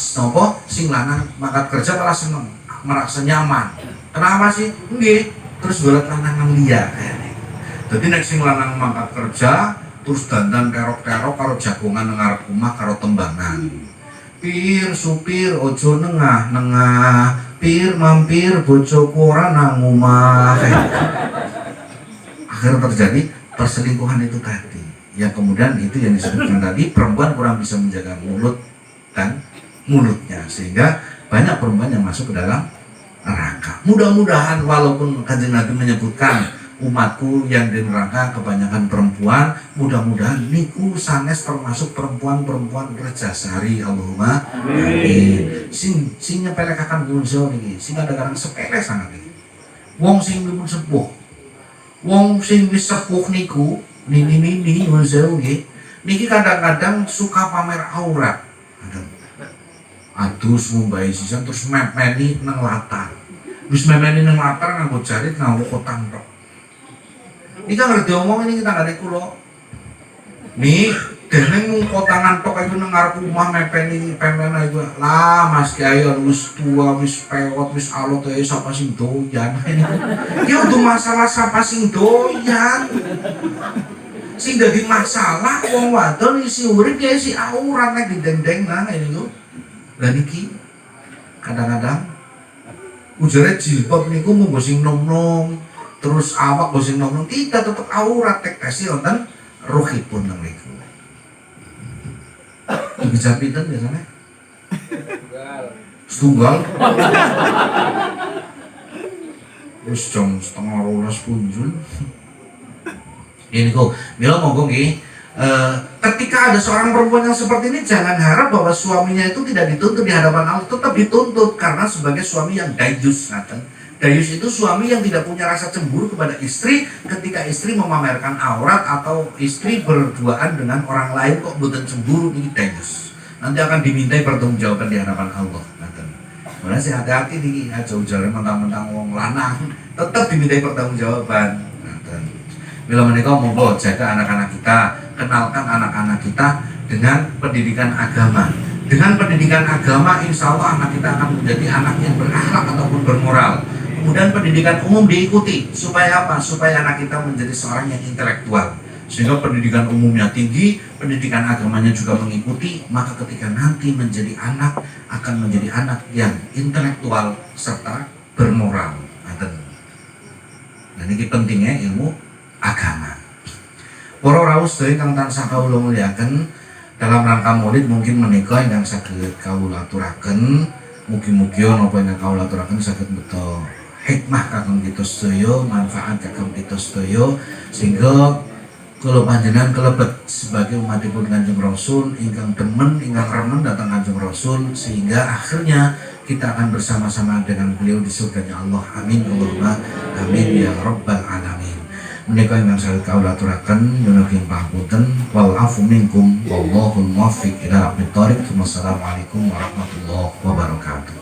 sing lanang mangkat kerja malah seneng, merasa nyaman. Kenapa sih? Nggih, terus golek lanang liya. Dadi nek sing lanang mangkat kerja terus dandan terok-terok karo jagongan nang ngarep omah karo tembangan. Pir supir ojo nengah, pir mampir bojoku ora nang omah. Akhirnya terjadi perselingkuhan itu tadi. Yang kemudian itu yang disebutkan tadi, perempuan kurang bisa menjaga mulut dan mulutnya sehingga banyak perempuan yang masuk ke dalam neraka. Mudah-mudahan walaupun Kanjeng Nabi menyebutkan umatku yang di neraka kebanyakan perempuan, mudah-mudahan niku sanes termasuk perempuan-perempuan rejasari. Allahumma amin. Sing nyepelekaken kunso niki, sing kadang-kadang sepele sangat iki. Wong sing dipun sepuh. Wong sing wis sepuh niku nini kunso nggih. Niki kadang-kadang suka pamer aurat. Adus mumbai sisan terus mepeni nang latar. Wis mepeni nang latar nganggo jarit nganggo kotang tok. Ini kan ngerti omong ini kita nggak ada kulo. Nih, deneng kotangan tok itu nang ngarep rumah mepeni pemena itu. Lah Mas Kiai wis tua, wis pewot, wis alot ya sapa sing doyan. Ya udah masalah sapa sing doyan. Sing dadi masalah wong wadon isi urip ya isi aurat nek didendeng nang ini lho. Lah niki kadang-kadang ujare jilbab niku mung sing nom-nom, terus awak sing nom-nom tidak tetep aurat tek tesi wonten ruhipun nang niku. Iki jam pinten biasane? Setunggal. Wis jam 11:30 punjul. Ini kok, mila monggo nggih. Ketika ada seorang perempuan yang seperti ini, jangan harap bahwa suaminya itu tidak dituntut di hadapan Allah, tetap dituntut karena sebagai suami yang dayus. Dayus itu suami yang tidak punya rasa cemburu kepada istri ketika istri memamerkan aurat atau istri berduaan dengan orang lain kok bukan cemburu. Ini dayus. Nanti akan dimintai pertanggungjawaban di hadapan Allah. Mulai sih hati-hati nih, aja ujaran mentang-mentang wong lanang, tetap dimintai pertanggungjawaban. Bila menikah monggo jaga anak-anak kita, kenalkan anak-anak kita dengan pendidikan agama. Dengan pendidikan agama, insya Allah anak kita akan menjadi anak yang berakhlak ataupun bermoral. Kemudian pendidikan umum diikuti, supaya apa? Supaya anak kita menjadi seorang yang intelektual. Sehingga pendidikan umumnya tinggi, pendidikan agamanya juga mengikuti, maka ketika nanti menjadi anak, akan menjadi anak yang intelektual serta bermoral. Dan ini pentingnya ilmu agama. Para rawuh sedaya kang tansah kawula mulyaken, dalam rangka Maulid mungkin menika ingkang saged kawula aturaken, mugi-mugi napa ingkang kawula aturaken saged beto hikmah kagem kita sedaya, manfaat kagem kita sedaya, sehingga kula panjenengan kelebet sebagai umatipun Kanjeng Rasul ingkang demen, ingkang remen datang Kanjeng Rasul, sehingga akhirnya kita akan bersama-sama dengan beliau di surganya Allah. Amin Allahumma amin ya rabbal alamin. menika ingkang saged kawula aturaken nyuwun pangapunten wal afu minkum wallahul muwaffiq ila aqwamit thoriq. Wassalamualaikum warahmatullahi wabarakatuh.